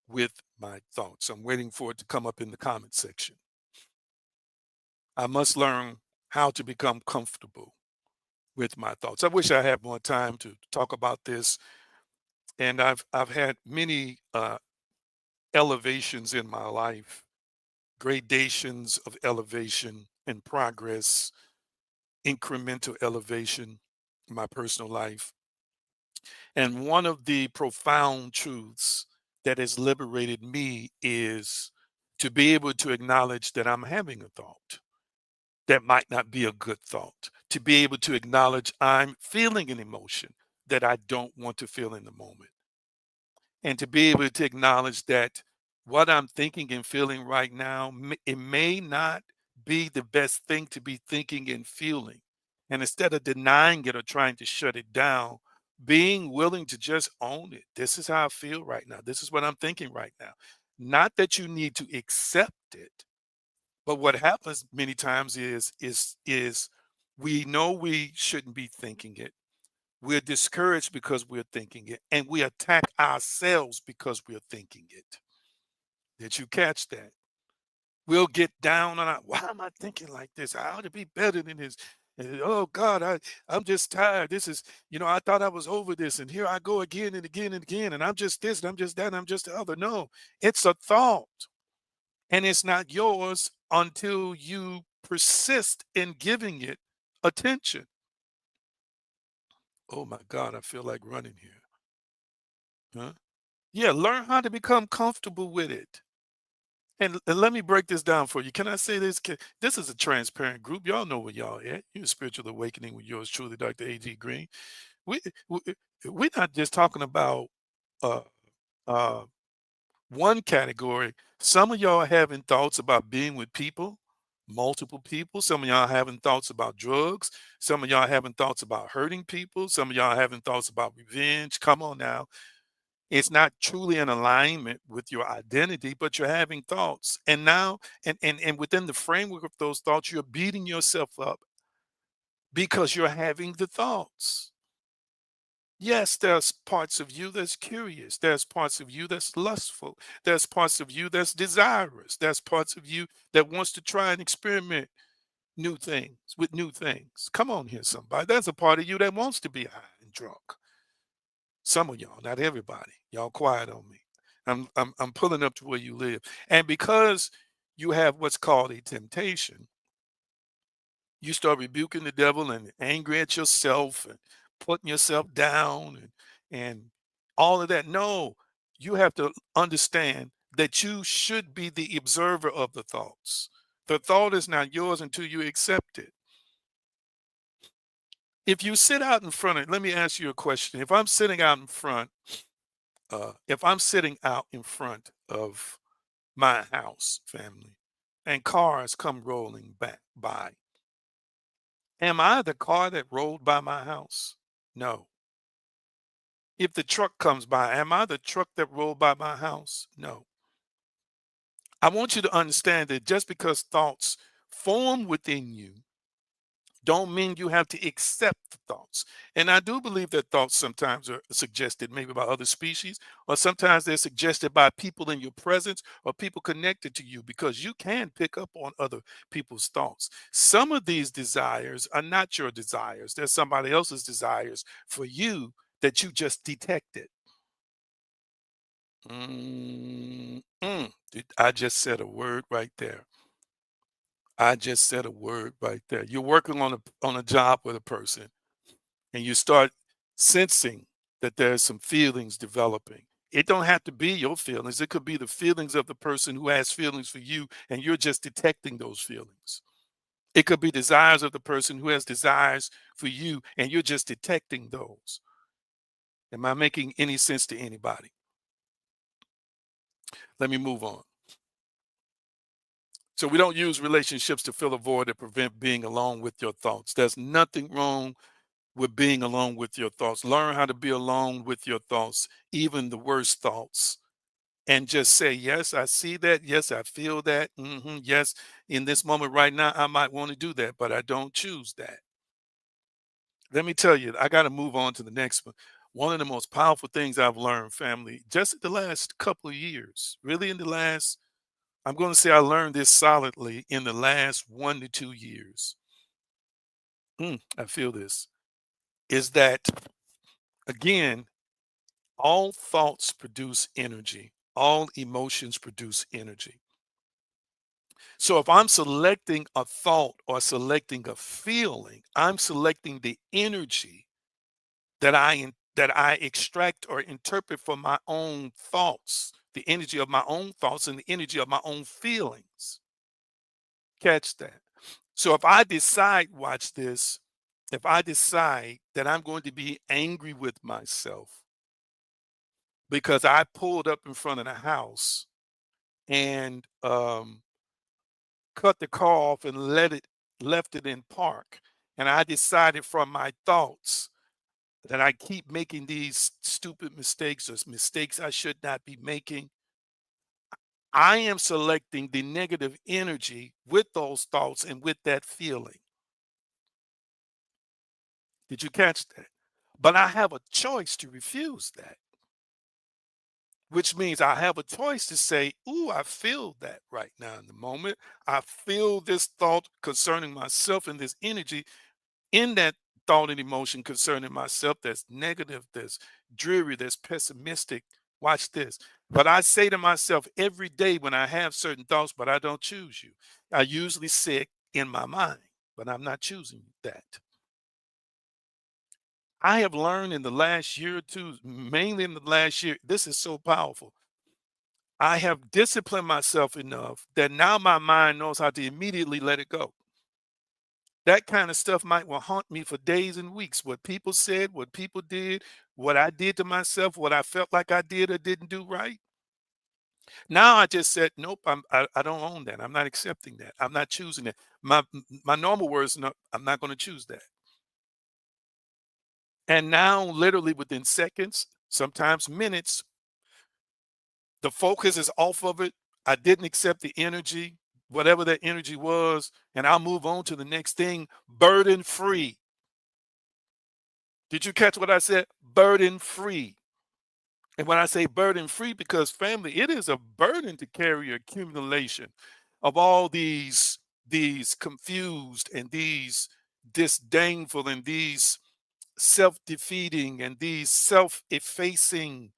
[SPEAKER 1] with my thoughts. I'm waiting for it to come up in the comment section. I must learn how to become comfortable with my thoughts. I wish I had more time to talk about this. And I've had many elevations in my life, gradations of elevation and progress, incremental elevation in my personal life. And one of the profound truths that has liberated me is to be able to acknowledge that I'm having a thought that might not be a good thought, to be able to acknowledge I'm feeling an emotion that I don't want to feel in the moment, and to be able to acknowledge that what I'm thinking and feeling right now, it may not be the best thing to be thinking and feeling. And instead of denying it or trying to shut it down, being willing to just own it. This is how I feel right now. This is what I'm thinking right now. Not that you need to accept it, but what happens many times is we know we shouldn't be thinking it. We're discouraged because we're thinking it, and we attack ourselves because we're thinking it. Did you catch that? We'll get down on our, why am I thinking like this? I ought to be better than this. And, oh God, I'm just tired. This is, I thought I was over this, and here I go again and again and again, and I'm just this, and I'm just that, and I'm just the other. No, it's a thought, and it's not yours until you persist in giving it attention. Oh my God, I feel like running here. Huh? Yeah, learn how to become comfortable with it. And let me break this down for you. Can I say this? This is a transparent group. Y'all know where y'all at. You're Spiritual Awakening with yours truly, Dr. A.G. Green. We, we we're not just talking about uh, uh, one category. Some of y'all are having thoughts about being with people, multiple people. Some of y'all are having thoughts about drugs. Some of y'all are having thoughts about hurting people. Some of y'all are having thoughts about revenge. Come on now. It's not truly in alignment with your identity, but you're having thoughts. And now, and within the framework of those thoughts, you're beating yourself up because you're having the thoughts. Yes, there's parts of you that's curious. There's parts of you that's lustful. There's parts of you that's desirous. There's parts of you that wants to try and experiment new things with new things. Come on here, somebody. There's a part of you that wants to be high and drunk. Some of y'all, not everybody. Y'all quiet on me. I'm pulling up to where you live. And because you have what's called a temptation, you start rebuking the devil and angry at yourself and putting yourself down and all of that. No, you have to understand that you should be the observer of the thoughts. The thought is not yours until you accept it. If you sit out in front of, let me ask you a question. If I'm sitting out in front of my house, family, and cars come rolling back by, am I the car that rolled by my house? No. If the truck comes by, am I the truck that rolled by my house? No. I want you to understand that just because thoughts form within you don't mean you have to accept the thoughts. And I do believe that thoughts sometimes are suggested maybe by other species, or sometimes they're suggested by people in your presence or people connected to you because you can pick up on other people's thoughts. Some of these desires are not your desires, they're somebody else's desires for you that you just detected. I just said a word right there. I just said a word right there. You're working on a job with a person and you start sensing that there's some feelings developing. It don't have to be your feelings. It could be the feelings of the person who has feelings for you, and you're just detecting those feelings. It could be desires of the person who has desires for you, and you're just detecting those. Am I making any sense to anybody? Let me move on. So we don't use relationships to fill a void or prevent being alone with your thoughts. There's nothing wrong with being alone with your thoughts. Learn how to be alone with your thoughts, even the worst thoughts, and just say, yes, I see that. Yes, I feel that. Yes, in this moment right now, I might want to do that, but I don't choose that. Let me tell you, I got to move on to the next one. One of the most powerful things I've learned, family, just in the last couple of years, really in the last, I'm going to say I learned this solidly in the last 1 to 2 years. I feel this is that, again, all thoughts produce energy. All emotions produce energy. So if I'm selecting a thought or selecting a feeling, I'm selecting the energy that I extract or interpret from my own thoughts, the energy of my own thoughts and the energy of my own feelings. Catch that. So if I decide, watch this, if I decide that I'm going to be angry with myself because I pulled up in front of the house and cut the car off and left it in park, and I decided from my thoughts that I keep making these stupid mistakes or mistakes I should not be making, I am selecting the negative energy with those thoughts and with that feeling. Did you catch that? But I have a choice to refuse that, which means I have a choice to say, ooh, I feel that right now in the moment. I feel this thought concerning myself and this energy in that thought and emotion concerning myself that's negative, that's dreary, that's pessimistic. Watch this. But I say to myself every day when I have certain thoughts, but I don't choose you. I usually say it in my mind, but I'm not choosing that. I have learned in the last year or two, mainly in the last year, this is so powerful. I have disciplined myself enough that now my mind knows how to immediately let it go. That kind of stuff might will haunt me for days and weeks. What people said, what people did, what I did to myself, what I felt like I did or didn't do right. Now I just said, nope, I don't own that. I'm not accepting that. I'm not choosing that. My normal words, no, I'm not going to choose that. And now, literally within seconds, sometimes minutes, the focus is off of it. I didn't accept the energy, whatever that energy was, and I'll move on to the next thing, burden free. Did you catch what I said? Burden free. And when I say burden free, because family, it is a burden to carry accumulation of all these confused and these disdainful and these self-defeating and these self-effacing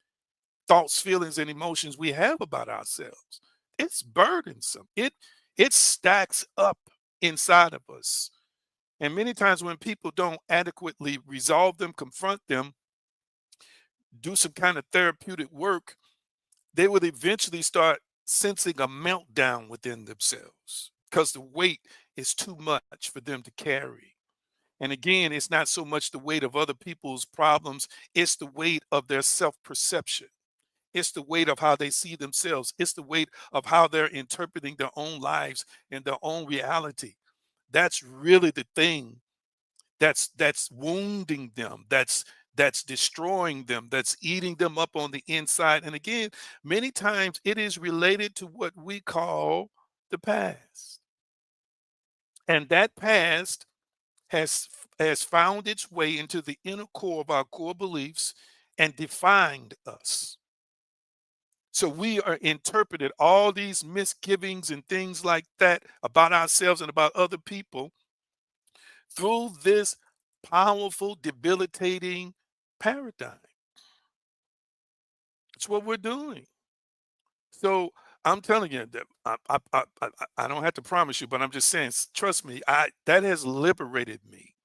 [SPEAKER 1] thoughts, feelings, and emotions we have about ourselves. It's burdensome. It stacks up inside of us. And many times when people don't adequately resolve them, confront them, do some kind of therapeutic work, they would eventually start sensing a meltdown within themselves because the weight is too much for them to carry. And again, it's not so much the weight of other people's problems, it's the weight of their self perception. It's the weight of how they see themselves. It's the weight of how they're interpreting their own lives and their own reality. That's really the thing that's wounding them, that's destroying them, that's eating them up on the inside. And again, many times it is related to what we call the past. And that past has found its way into the inner core of our core beliefs and defined us. So we are interpreted all these misgivings and things like that about ourselves and about other people through this powerful, debilitating paradigm. It's what we're doing. So I'm telling you that I don't have to promise you, but I'm just saying, trust me, that has liberated me.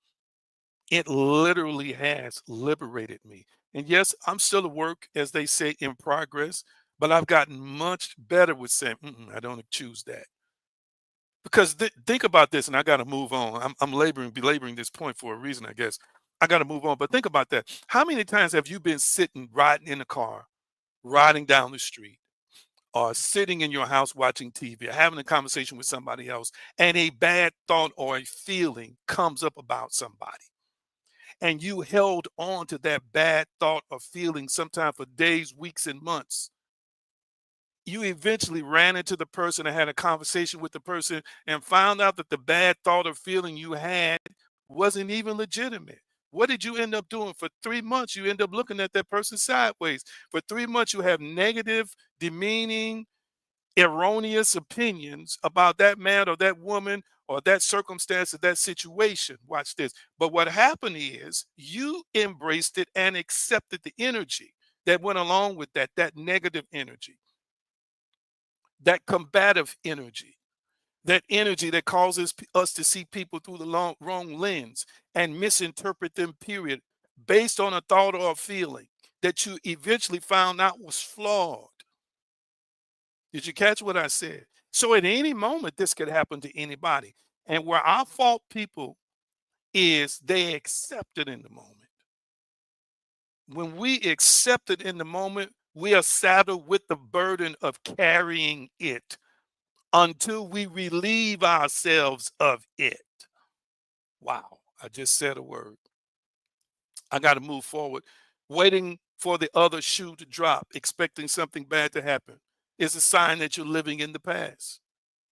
[SPEAKER 1] It literally has liberated me. And yes, I'm still a work, as they say, in progress, but I've gotten much better with saying, I don't choose that. Because think about this, and I got to move on. I'm belaboring this point for a reason, I guess. I got to move on, but think about that. How many times have you been sitting, riding in a car, riding down the street, or sitting in your house watching TV, or having a conversation with somebody else, and a bad thought or a feeling comes up about somebody, and you held on to that bad thought or feeling, sometimes for days, weeks, and months? You eventually ran into the person and had a conversation with the person and found out that the bad thought or feeling you had wasn't even legitimate. What did you end up doing? For 3 months, you end up looking at that person sideways. For 3 months, you have negative, demeaning, erroneous opinions about that man or that woman or that circumstance or that situation. Watch this. But what happened is you embraced it and accepted the energy that went along with that negative energy, that combative energy, that energy that causes us to see people through the wrong lens and misinterpret them, period, based on a thought or a feeling that you eventually found out was flawed. Did you catch what I said? So at any moment, this could happen to anybody. And where our fault people is they accept it in the moment. When we accept it in the moment, we are saddled with the burden of carrying it until we relieve ourselves of it. Wow, I just said a word. I got to move forward. Waiting for the other shoe to drop, expecting something bad to happen, is a sign that you're living in the past.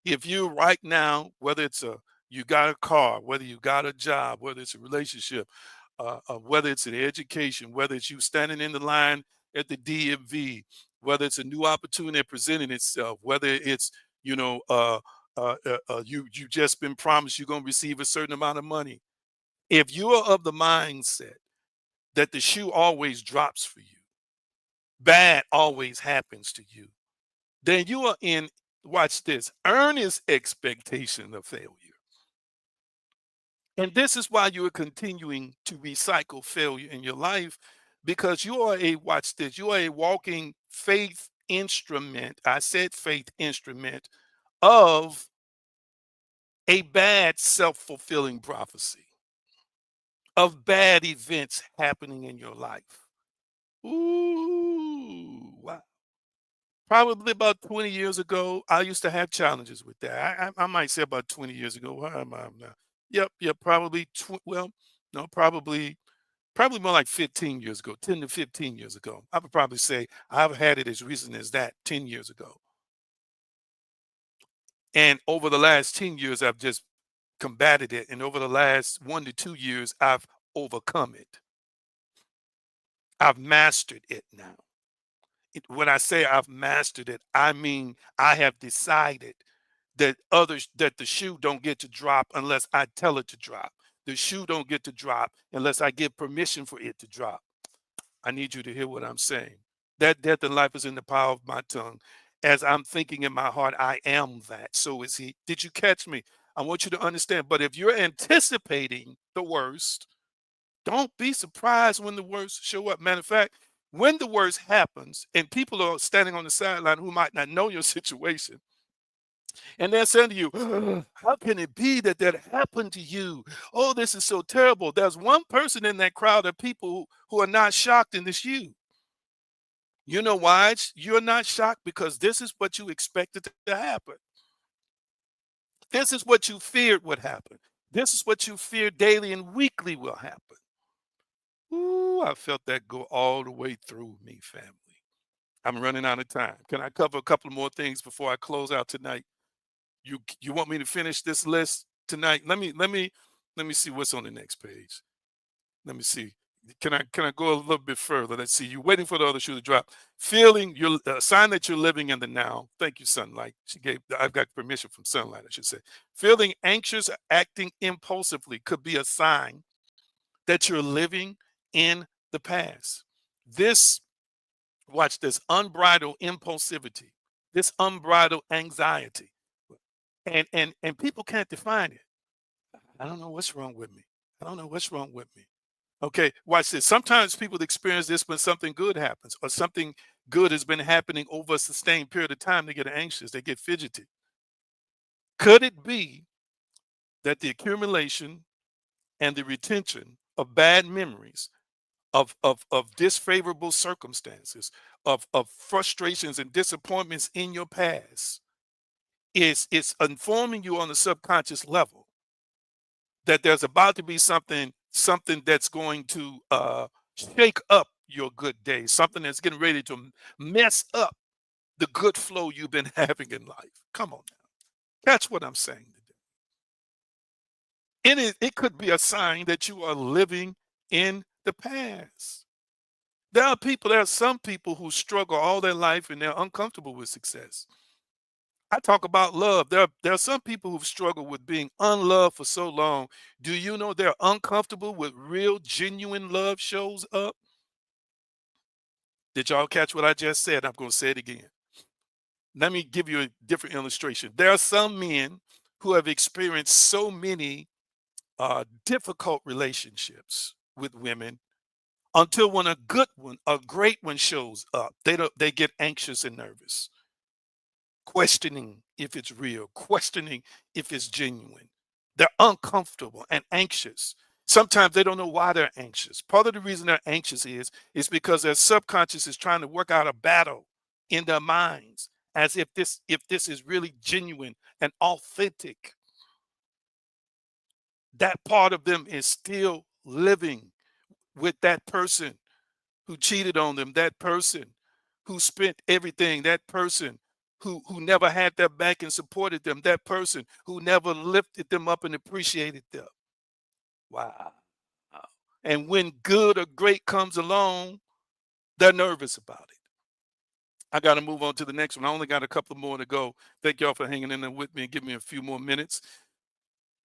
[SPEAKER 1] If you right now, whether it's you got a car, whether you got a job, whether it's a relationship, whether it's an education, whether it's you standing in the line at the DMV, whether it's a new opportunity presenting itself, whether it's you know you just been promised you're going to receive a certain amount of money. If you are of the mindset that the shoe always drops for you, bad always happens to you, then you are in, watch this, earnest expectation of failure. And this is why you are continuing to recycle failure in your life, because you are a, watch this, you are a walking faith instrument. I said faith instrument of a bad self fulfilling prophecy, of bad events happening in your life. Ooh, wow. Probably about 20 years ago, I used to have challenges with that. I might say about 20 years ago. Where am I now? Yep, probably. Well, no, probably more like 15 years ago, 10 to 15 years ago. I would probably say I've had it as recent as that, 10 years ago. And over the last 10 years, I've just combated it. And over the last 1 to 2 years, I've overcome it. I've mastered it now. When I say I've mastered it, I mean I have decided that the shoe don't get to drop unless I tell it to drop. The shoe don't get to drop unless I give permission for it to drop. I need you to hear what I'm saying. That death and life is in the power of my tongue. As I'm thinking in my heart, I am that. So is he. Did you catch me? I want you to understand. But if you're anticipating the worst, don't be surprised when the worst show up. Matter of fact, when the worst happens and people are standing on the sideline who might not know your situation, and they're saying to you, how can it be that that happened to you? Oh, this is so terrible. There's one person in that crowd of people who are not shocked, and it's you. You know why you're not shocked? Because this is what you expected to happen. This is what you feared would happen. This is what you fear daily and weekly will happen. Ooh, I felt that go all the way through me, family. I'm running out of time. Can I cover a couple more things before I close out tonight? You want me to finish this list tonight? Let me see what's on the next page. Let me see. Can I go a little bit further? Let's see. You're waiting for the other shoe to drop. Feeling your sign that you're living in the now. Thank you, Sunlight. I've got permission from Sunlight, I should say. Feeling anxious, acting impulsively could be a sign that you're living in the past. This, watch this, unbridled impulsivity, this unbridled anxiety. And people can't define it. I don't know what's wrong with me. I don't know what's wrong with me. Okay, watch this. Sometimes people experience this when something good happens or something good has been happening over a sustained period of time. They get anxious, they get fidgety. Could it be that the accumulation and the retention of bad memories, of disfavorable circumstances, of frustrations and disappointments in your past is informing you on a subconscious level that there's about to be something that's going to shake up your good day, something that's getting ready to mess up the good flow you've been having in life. Come on now, catch what I'm saying today. It could be a sign that you are living in the past. There are some people who struggle all their life and they're uncomfortable with success. I talk about love. There are some people who've struggled with being unloved for so long. Do you know they're uncomfortable with real, genuine love shows up? Did y'all catch what I just said? I'm going to say it again. Let me give you a different illustration. There are some men who have experienced so many difficult relationships with women until when a good one, a great one shows up, they get anxious and nervous, questioning if it's real, questioning if it's genuine. They're uncomfortable and anxious. Sometimes they don't know why they're anxious. Part of the reason they're anxious is because their subconscious is trying to work out a battle in their minds as if this is really genuine and authentic. That part of them is still living with that person who cheated on them, that person who spent everything, that person who never had their back and supported them, that person who never lifted them up and appreciated them. Wow. And when good or great comes along, they're nervous about it. I got to move on to the next one. I only got a couple more to go. Thank y'all for hanging in there with me and give me a few more minutes.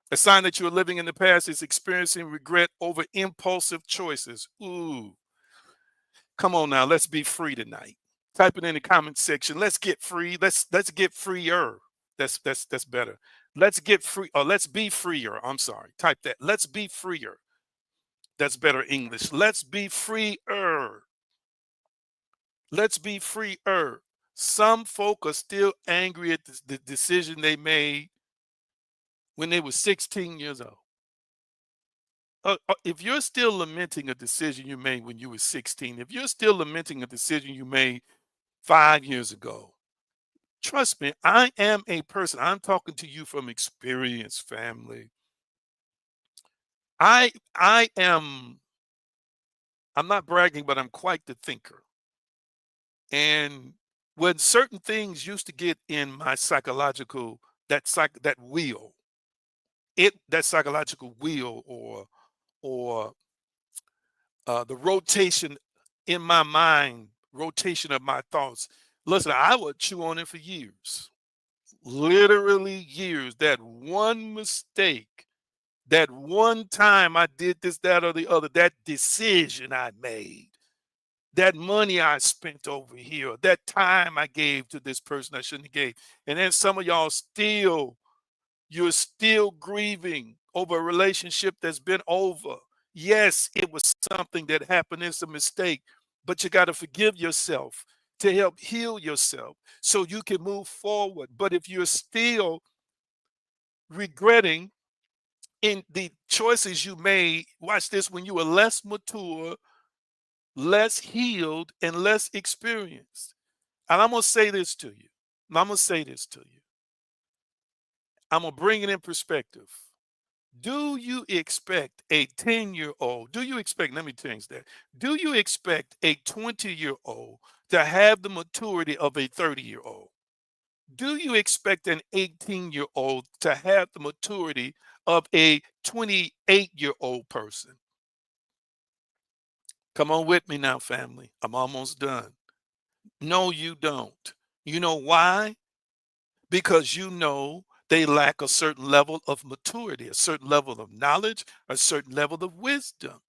[SPEAKER 1] A sign that you're living in the past is experiencing regret over impulsive choices. Ooh, come on now, let's be free tonight. Type it in the comment section. Let's get free. Let's get freer. That's better. Let's get free, or let's be freer. I'm sorry. Type that. Let's be freer. That's better English. Let's be freer. Let's be freer. Some folk are still angry at the decision they made when they were 16 years old. If you're still lamenting a decision you made when you were 16, if you're still lamenting a decision you made 5 years ago, trust me, I am a person. I'm talking to you from experience, family. I am. I'm not bragging, but I'm quite the thinker. And when certain things used to get in my psychological that wheel, that psychological wheel or the rotation in my mind, rotation of my thoughts. Listen, I would chew on it for years, literally years. That one mistake, that one time I did this, that, or the other, that decision I made. that money I spent over here, or that time I gave to this person I shouldn't have gave. And then some of y'all you're still grieving over a relationship that's been over. Yes, it was something that happened, it's a mistake, but you got to forgive yourself to help heal yourself so you can move forward. But if you're still regretting in the choices you made, watch this, when you were less mature, less healed, and less experienced. And I'm going to say this to you. I'm going to say this to you. I'm going to bring it in perspective. Do you expect a 10-year-old? Do you expect, let me change that. Do you expect a 20-year-old to have the maturity of a 30-year-old? Do you expect an 18-year-old to have the maturity of a 28-year-old person? Come on with me now, family. I'm almost done. No, you don't. You know why? Because you know they lack a certain level of maturity, a certain level of knowledge, a certain level of wisdom.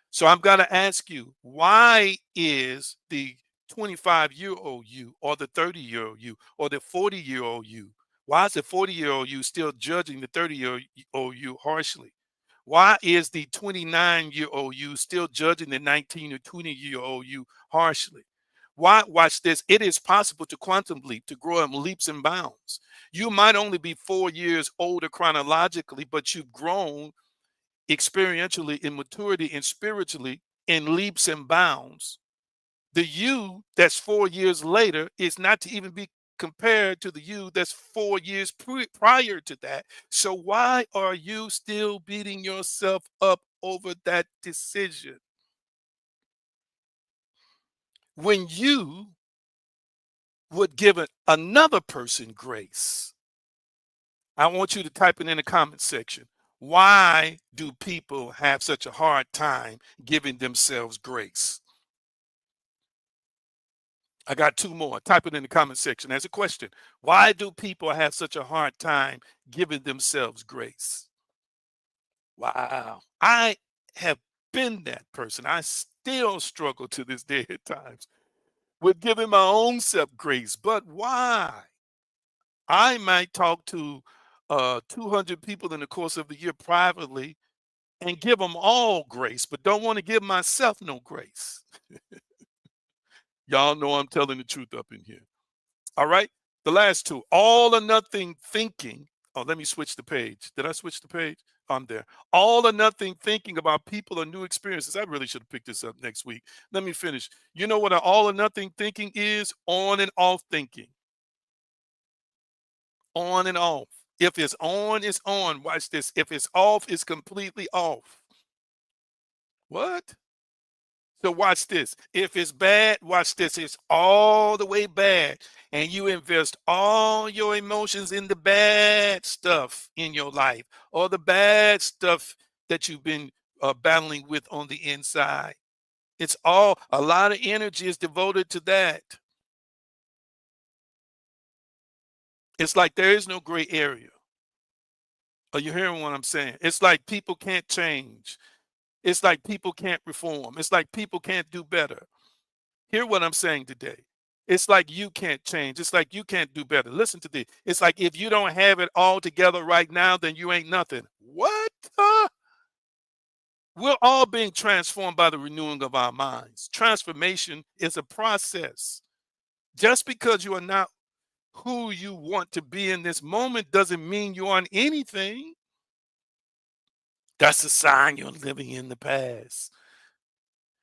[SPEAKER 1] So I'm going to ask you, why is the 25-year-old you, or the 30-year-old you, or the 40-year-old you, why is the 40-year-old you still judging the 30-year-old you harshly? Why is the 29-year-old you still judging the 19 or 20-year-old you harshly? Why? Watch this. It is possible to quantum leap, to grow in leaps and bounds. You might only be 4 years older chronologically, but you've grown experientially in maturity and spiritually in leaps and bounds. The you that's 4 years later is not to even be compared to the you that's 4 years prior to that. So why are you still beating yourself up over that decision when you would give another person grace? I want you to type it in the comment section. Why do people have such a hard time giving themselves grace? I got two more. Type it in the comment section as a question. Why do people have such a hard time giving themselves grace? Wow. I have been that person. I still struggle to this day at times with giving my own self grace. But why? I might talk to 200 people in the course of the year privately and give them all grace, but don't want to give myself no grace. Y'all know I'm telling the truth up in here. All right. The last two, all or nothing thinking. Oh, let me switch the page. Did I switch the page? I'm there. All or nothing thinking about people or new experiences. I really should have picked this up next week. Let me finish. You know what an all or nothing thinking is? On and off thinking. On and off. If it's on, it's on. Watch this. If it's off, it's completely off. What? So watch this. If it's bad, watch this. It's all the way bad. And you invest all your emotions in the bad stuff in your life, or the bad stuff that you've been battling with on the inside. It's all, a lot of energy is devoted to that. It's like there is no gray area. Are you hearing what I'm saying? It's like people can't change. It's like people can't reform. It's like people can't do better. Hear what I'm saying today. It's like you can't change. It's like you can't do better. Listen to this. It's like if you don't have it all together right now, then you ain't nothing. What? We're all being transformed by the renewing of our minds. Transformation is a process. Just because you are not who you want to be in this moment doesn't mean you're on anything. That's a sign you're living in the past.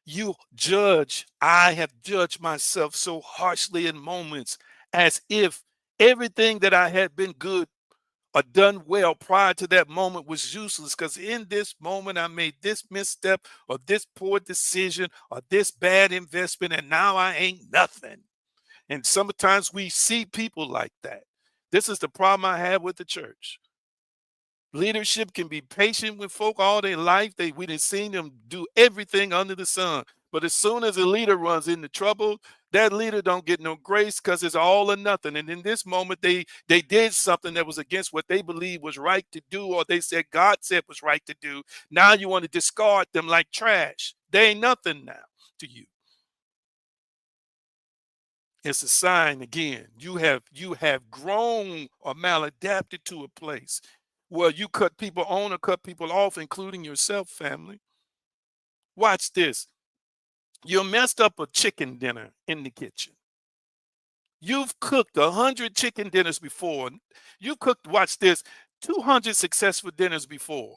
[SPEAKER 1] You judge. I have judged myself so harshly in moments as if everything that I had been good or done well prior to that moment was useless, because in this moment I made this misstep or this poor decision or this bad investment, and now I ain't nothing. And sometimes we see people like that. This is the problem I have with the church. Leadership can be patient with folk all their life. We done seen them do everything under the sun. But as soon as a leader runs into trouble, that leader don't get no grace, because it's all or nothing. And in this moment, they did something that was against what they believed was right to do, or they said God said was right to do. Now you want to discard them like trash. They ain't nothing now to you. It's a sign again. You have grown or maladapted to a place where you cut people on or cut people off, including yourself, family. Watch this. You messed up a chicken dinner in the kitchen. You've cooked 100 chicken dinners before. You've cooked, watch this, 200 successful dinners before.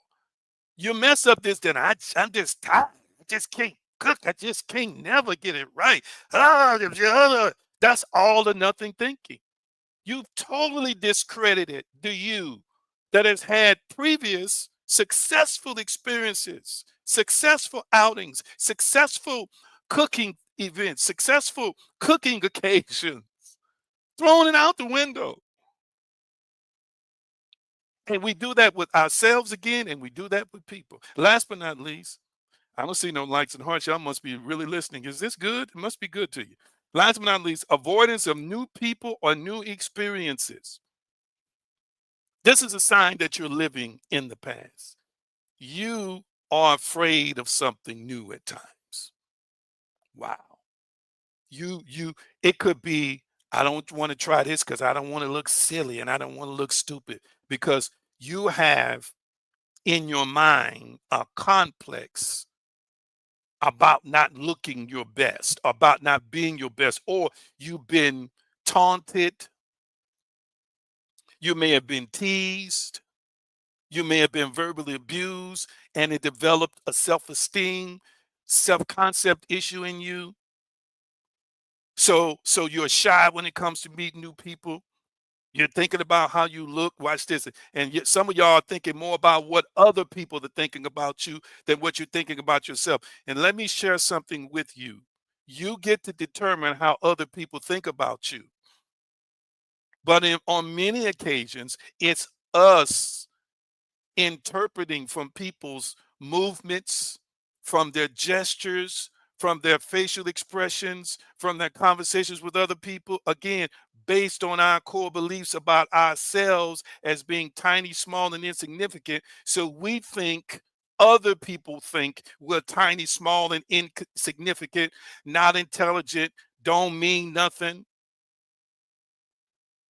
[SPEAKER 1] You mess up this dinner. I'm just tired. I just can't cook. I just can't never get it right. That's all or nothing thinking. You've totally discredited the you that has had previous successful experiences, successful outings, successful cooking events, successful cooking occasions, thrown it out the window. And we do that with ourselves again, and we do that with people. Last but not least, I don't see no likes and hearts. Y'all must be really listening. Is this good? It must be good to you. Last but not least, avoidance of new people or new experiences. This is a sign that you're living in the past. You are afraid of something new at times. Wow. You it could be, I don't want to try this because I don't want to look silly and I don't want to look stupid, because you have in your mind a complex about not looking your best, about not being your best, or you've been taunted, you may have been teased, you may have been verbally abused, and it developed a self-esteem, self-concept issue in you. So you're shy when it comes to meeting new people. You're thinking about how you look. Watch this. And yet some of y'all are thinking more about what other people are thinking about you than what you're thinking about yourself. And let me share something with you. You get to determine how other people think about you. But on many occasions, it's us interpreting from people's movements, from their gestures, from their facial expressions, from their conversations with other people, again, based on our core beliefs about ourselves as being tiny, small, and insignificant. So we think other people think we're tiny, small, and insignificant, not intelligent, don't mean nothing.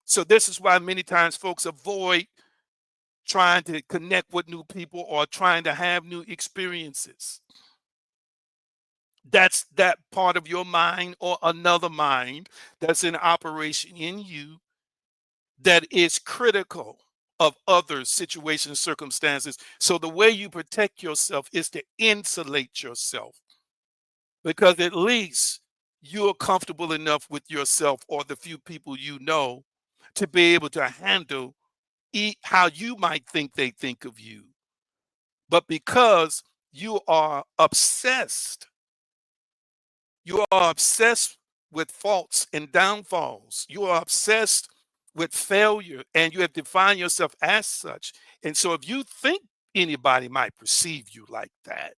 [SPEAKER 1] So this is why many times folks avoid trying to connect with new people or trying to have new experiences. That's that part of your mind or another mind that's in operation in you that is critical of other situations, circumstances. So the way you protect yourself is to insulate yourself, because at least you're comfortable enough with yourself or the few people you know to be able to handle how you might think they think of you. But because you are obsessed, you are obsessed with faults and downfalls. You are obsessed with failure and you have defined yourself as such. And so if you think anybody might perceive you like that,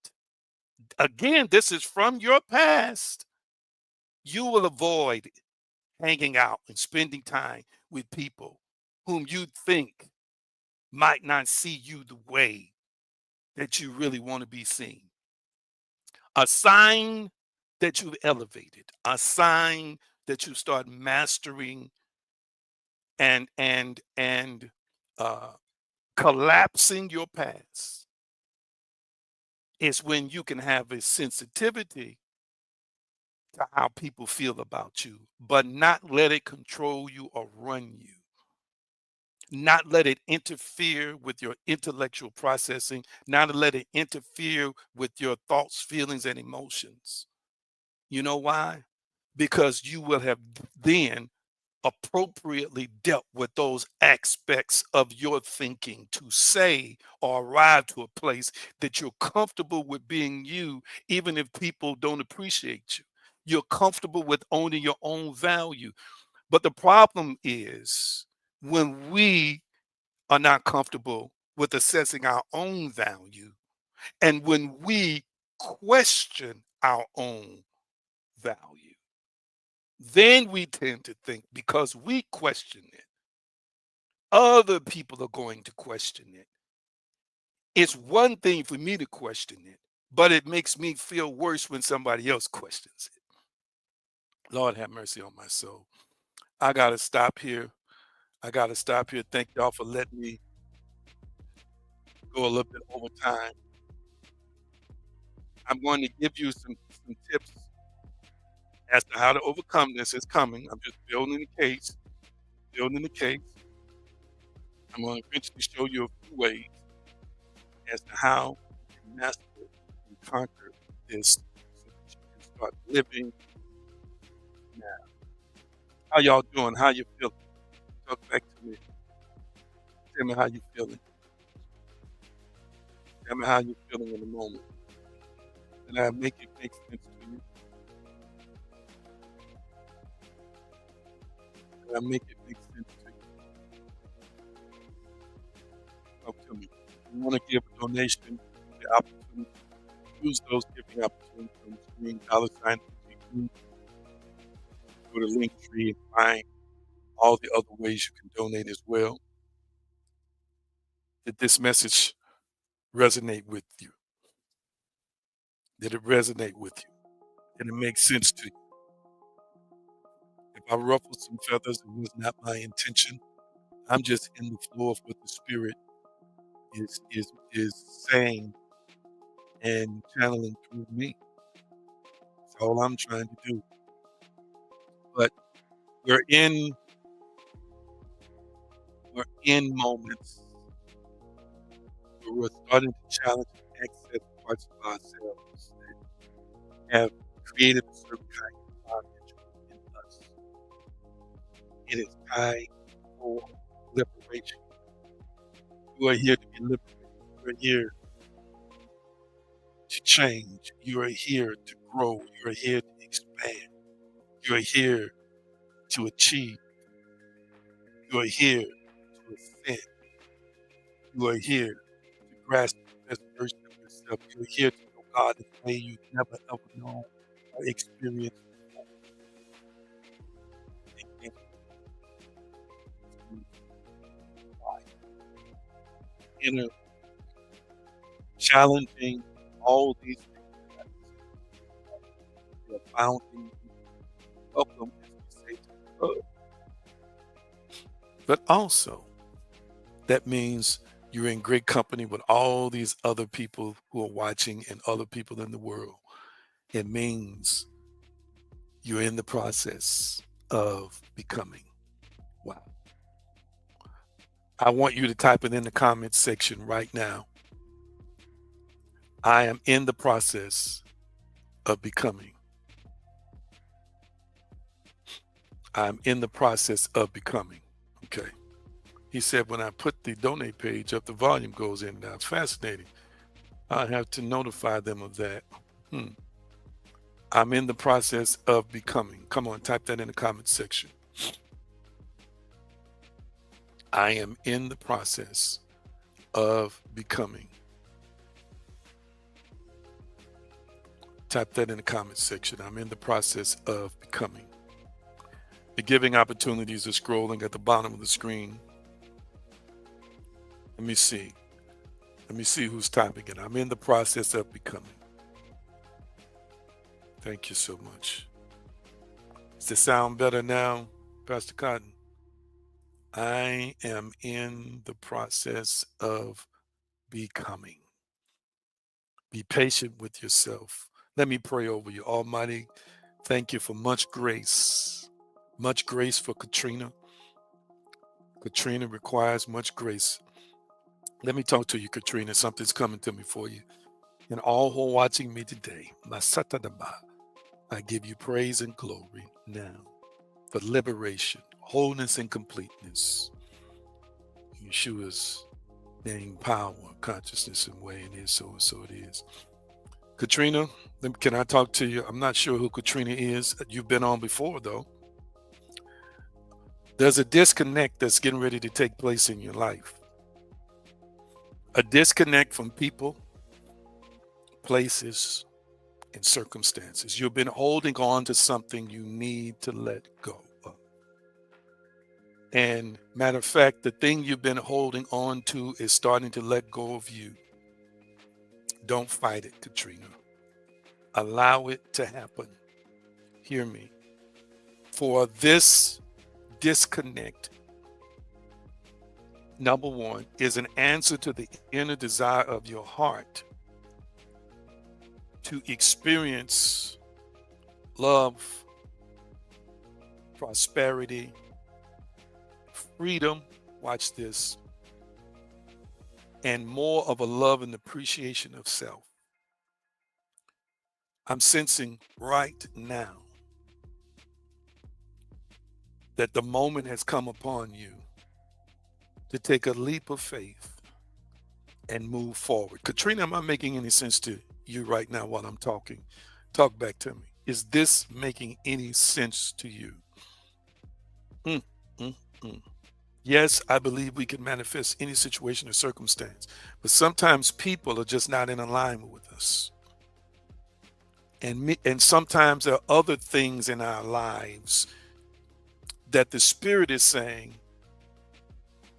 [SPEAKER 1] again, this is from your past, you will avoid hanging out and spending time with people whom you think might not see you the way that you really want to be seen. A sign that you've elevated, a sign that you start mastering and uh, collapsing your past is when you can have a sensitivity to how people feel about you, but not let it control you or run you. Not let it interfere with your intellectual processing, not let it interfere with your thoughts, feelings, and emotions. You know why? Because you will have then appropriately dealt with those aspects of your thinking to say or arrive to a place that you're comfortable with being you, even if people don't appreciate you. You're comfortable with owning your own value. But the problem is when we are not comfortable with assessing our own value, and when we question our own value, then we tend to think because we question it, other people are going to question it. It's one thing for me to question it, but it makes me feel worse when somebody else questions it. Lord have mercy on my soul. I got to stop here. I got to stop here. Thank y'all for letting me go a little bit over time. I'm going to give you some tips as to how to overcome this. It's coming. I'm just building the case, building the case. I'm going to eventually show you a few ways as to how you can master and conquer this so that you can start living now. How y'all doing? How you feeling? Talk back to me. Tell me how you feeling. Tell me how you feeling in the moment. And I make it make sense to you. And I make it make sense to you. Talk to me. You want to give a donation, the opportunity, use those giving opportunities on the screen, $sign. Go to Linktree and find all the other ways you can donate as well. Did this message resonate with you? Did it resonate with you? Did it make sense to you? If I ruffled some feathers, it was not my intention. I'm just in the flow of what the Spirit is saying and channeling through me. That's all I'm trying to do. But we're in moments where we're starting to challenge and access parts of ourselves that have created a certain kind of bondage in us. It is time for liberation. You are here to be liberated. You are here to change. You are here to grow. You are here to expand. You are here to achieve. You are here to ascend. You are here to grasp the best version of yourself. You are here to know God in a way you've never ever known or experienced before. Inner challenging all these things that are found in you. Welcome, as we say, to the club. But also, that means you're in great company with all these other people who are watching and other people in the world. It means you're in the process of becoming. Wow. I want you to type it in the comments section right now. I am in the process of becoming. I'm in the process of becoming. Okay. He said, when I put the donate page up, the volume goes in. Now, fascinating. I have to notify them of that. I'm in the process of becoming. Come on, type that in the comment section. I am in the process of becoming. Type that in the comment section. I'm in the process of becoming. The giving opportunities are scrolling at the bottom of the screen. Let me see. Let me see who's typing it. I'm in the process of becoming. Thank you so much. Does it sound better now, Pastor Cotton? I am in the process of becoming. Be patient with yourself. Let me pray over you. Almighty, thank you for much grace. Much grace for Katrina. Katrina requires much grace. Let me talk to you, Katrina. Something's coming to me for you. And all who are watching me today, I give you praise and glory now for liberation, wholeness, and completeness. Yeshua's name, power, consciousness, and way it is, so and so it is. Katrina, can I talk to you? I'm not sure who Katrina is. You've been on before, though. There's a disconnect that's getting ready to take place in your life. A disconnect from people, places, and circumstances. You've been holding on to something you need to let go of. And matter of fact, the thing you've been holding on to is starting to let go of you. Don't fight it, Katrina. Allow it to happen. Hear me. For this disconnect, number one, is an answer to the inner desire of your heart to experience love, prosperity, freedom, watch this, and more of a love and appreciation of self. I'm sensing right now that the moment has come upon you to take a leap of faith and move forward. Katrina, am I making any sense to you right now while I'm talking? Talk back to me. Is this making any sense to you? Mm, mm, mm. Yes, I believe we can manifest any situation or circumstance, but sometimes people are just not in alignment with us. And sometimes there are other things in our lives that the Spirit is saying,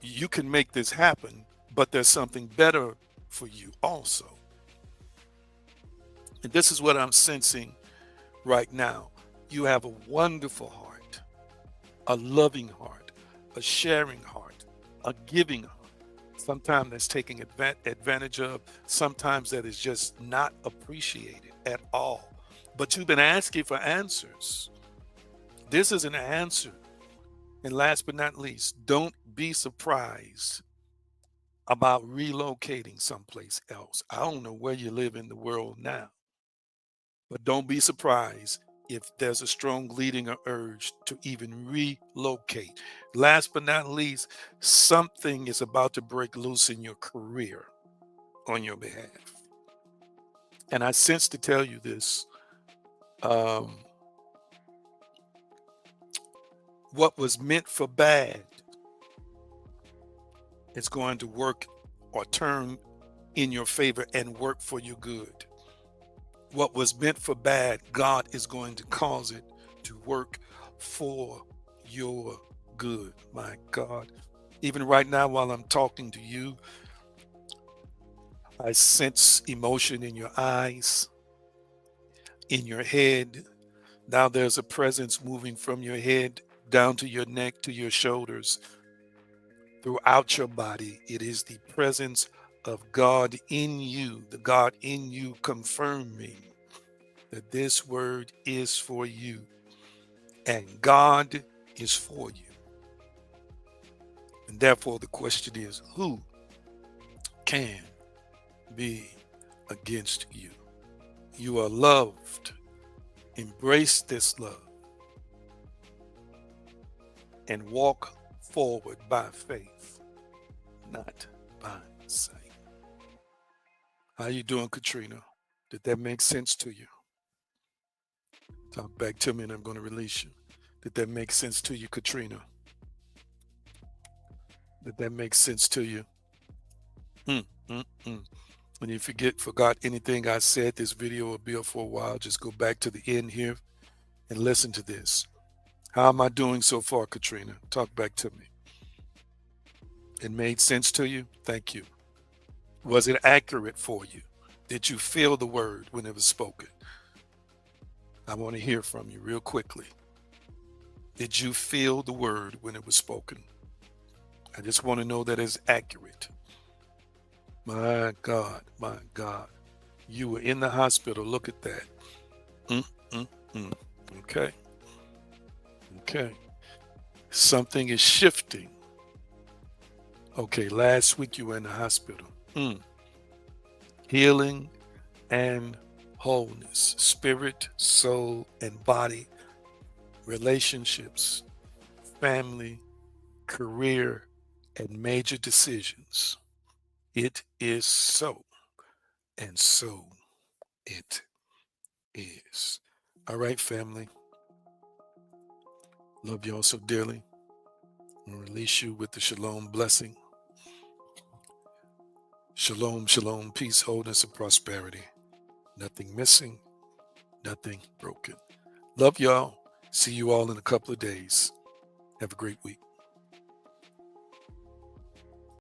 [SPEAKER 1] you can make this happen, but there's something better for you also. And this is what I'm sensing right now. You have a wonderful heart, a loving heart, a sharing heart, a giving heart. Sometimes that's taking advantage of, sometimes that is just not appreciated at all. But you've been asking for answers. This is an answer. And last but not least, don't be surprised about relocating someplace else. I don't know where you live in the world now, but don't be surprised if there's a strong leading or urge to even relocate. Last but not least, something is about to break loose in your career on your behalf. And I sense to tell you this, um, what was meant for bad is going to work or turn in your favor and work for your good. What was meant for bad, God is going to cause it to work for your good. My God. Even right now, while I'm talking to you, I sense emotion in your eyes, in your head. Now there's a presence moving from your head down to your neck, to your shoulders, throughout your body. It is the presence of God in you, the God in you confirming that this word is for you and God is for you. And therefore, the question is, who can be against you? You are loved. Embrace this love and walk forward by faith, not by sight. How you doing, Katrina? Did that make sense to you? Talk back to me and I'm going to release you. Did that make sense to you, Katrina? Did that make sense to you? Mm, mm, mm. When you forgot anything I said, this video will be up for a while. Just go back to the end here and listen to this. How am I doing so far, Katrina? Talk back to me. It made sense to you? Thank you. Was it accurate for you? Did you feel the word when it was spoken? I want to hear from you real quickly. Did you feel the word when it was spoken? I just want to know that it's accurate. My God, my God. You were in the hospital. Look at that. Mm, mm, mm. Okay. Okay. Something is shifting. Okay, last week you were in the hospital. Healing and wholeness, spirit, soul, and body, relationships, family, career, and major decisions. It is so, and so it is. All right, family. Love y'all so dearly. And release you with the shalom blessing. Shalom, shalom, peace, wholeness, and prosperity. Nothing missing, nothing broken. Love y'all. See you all in a couple of days. Have a great week.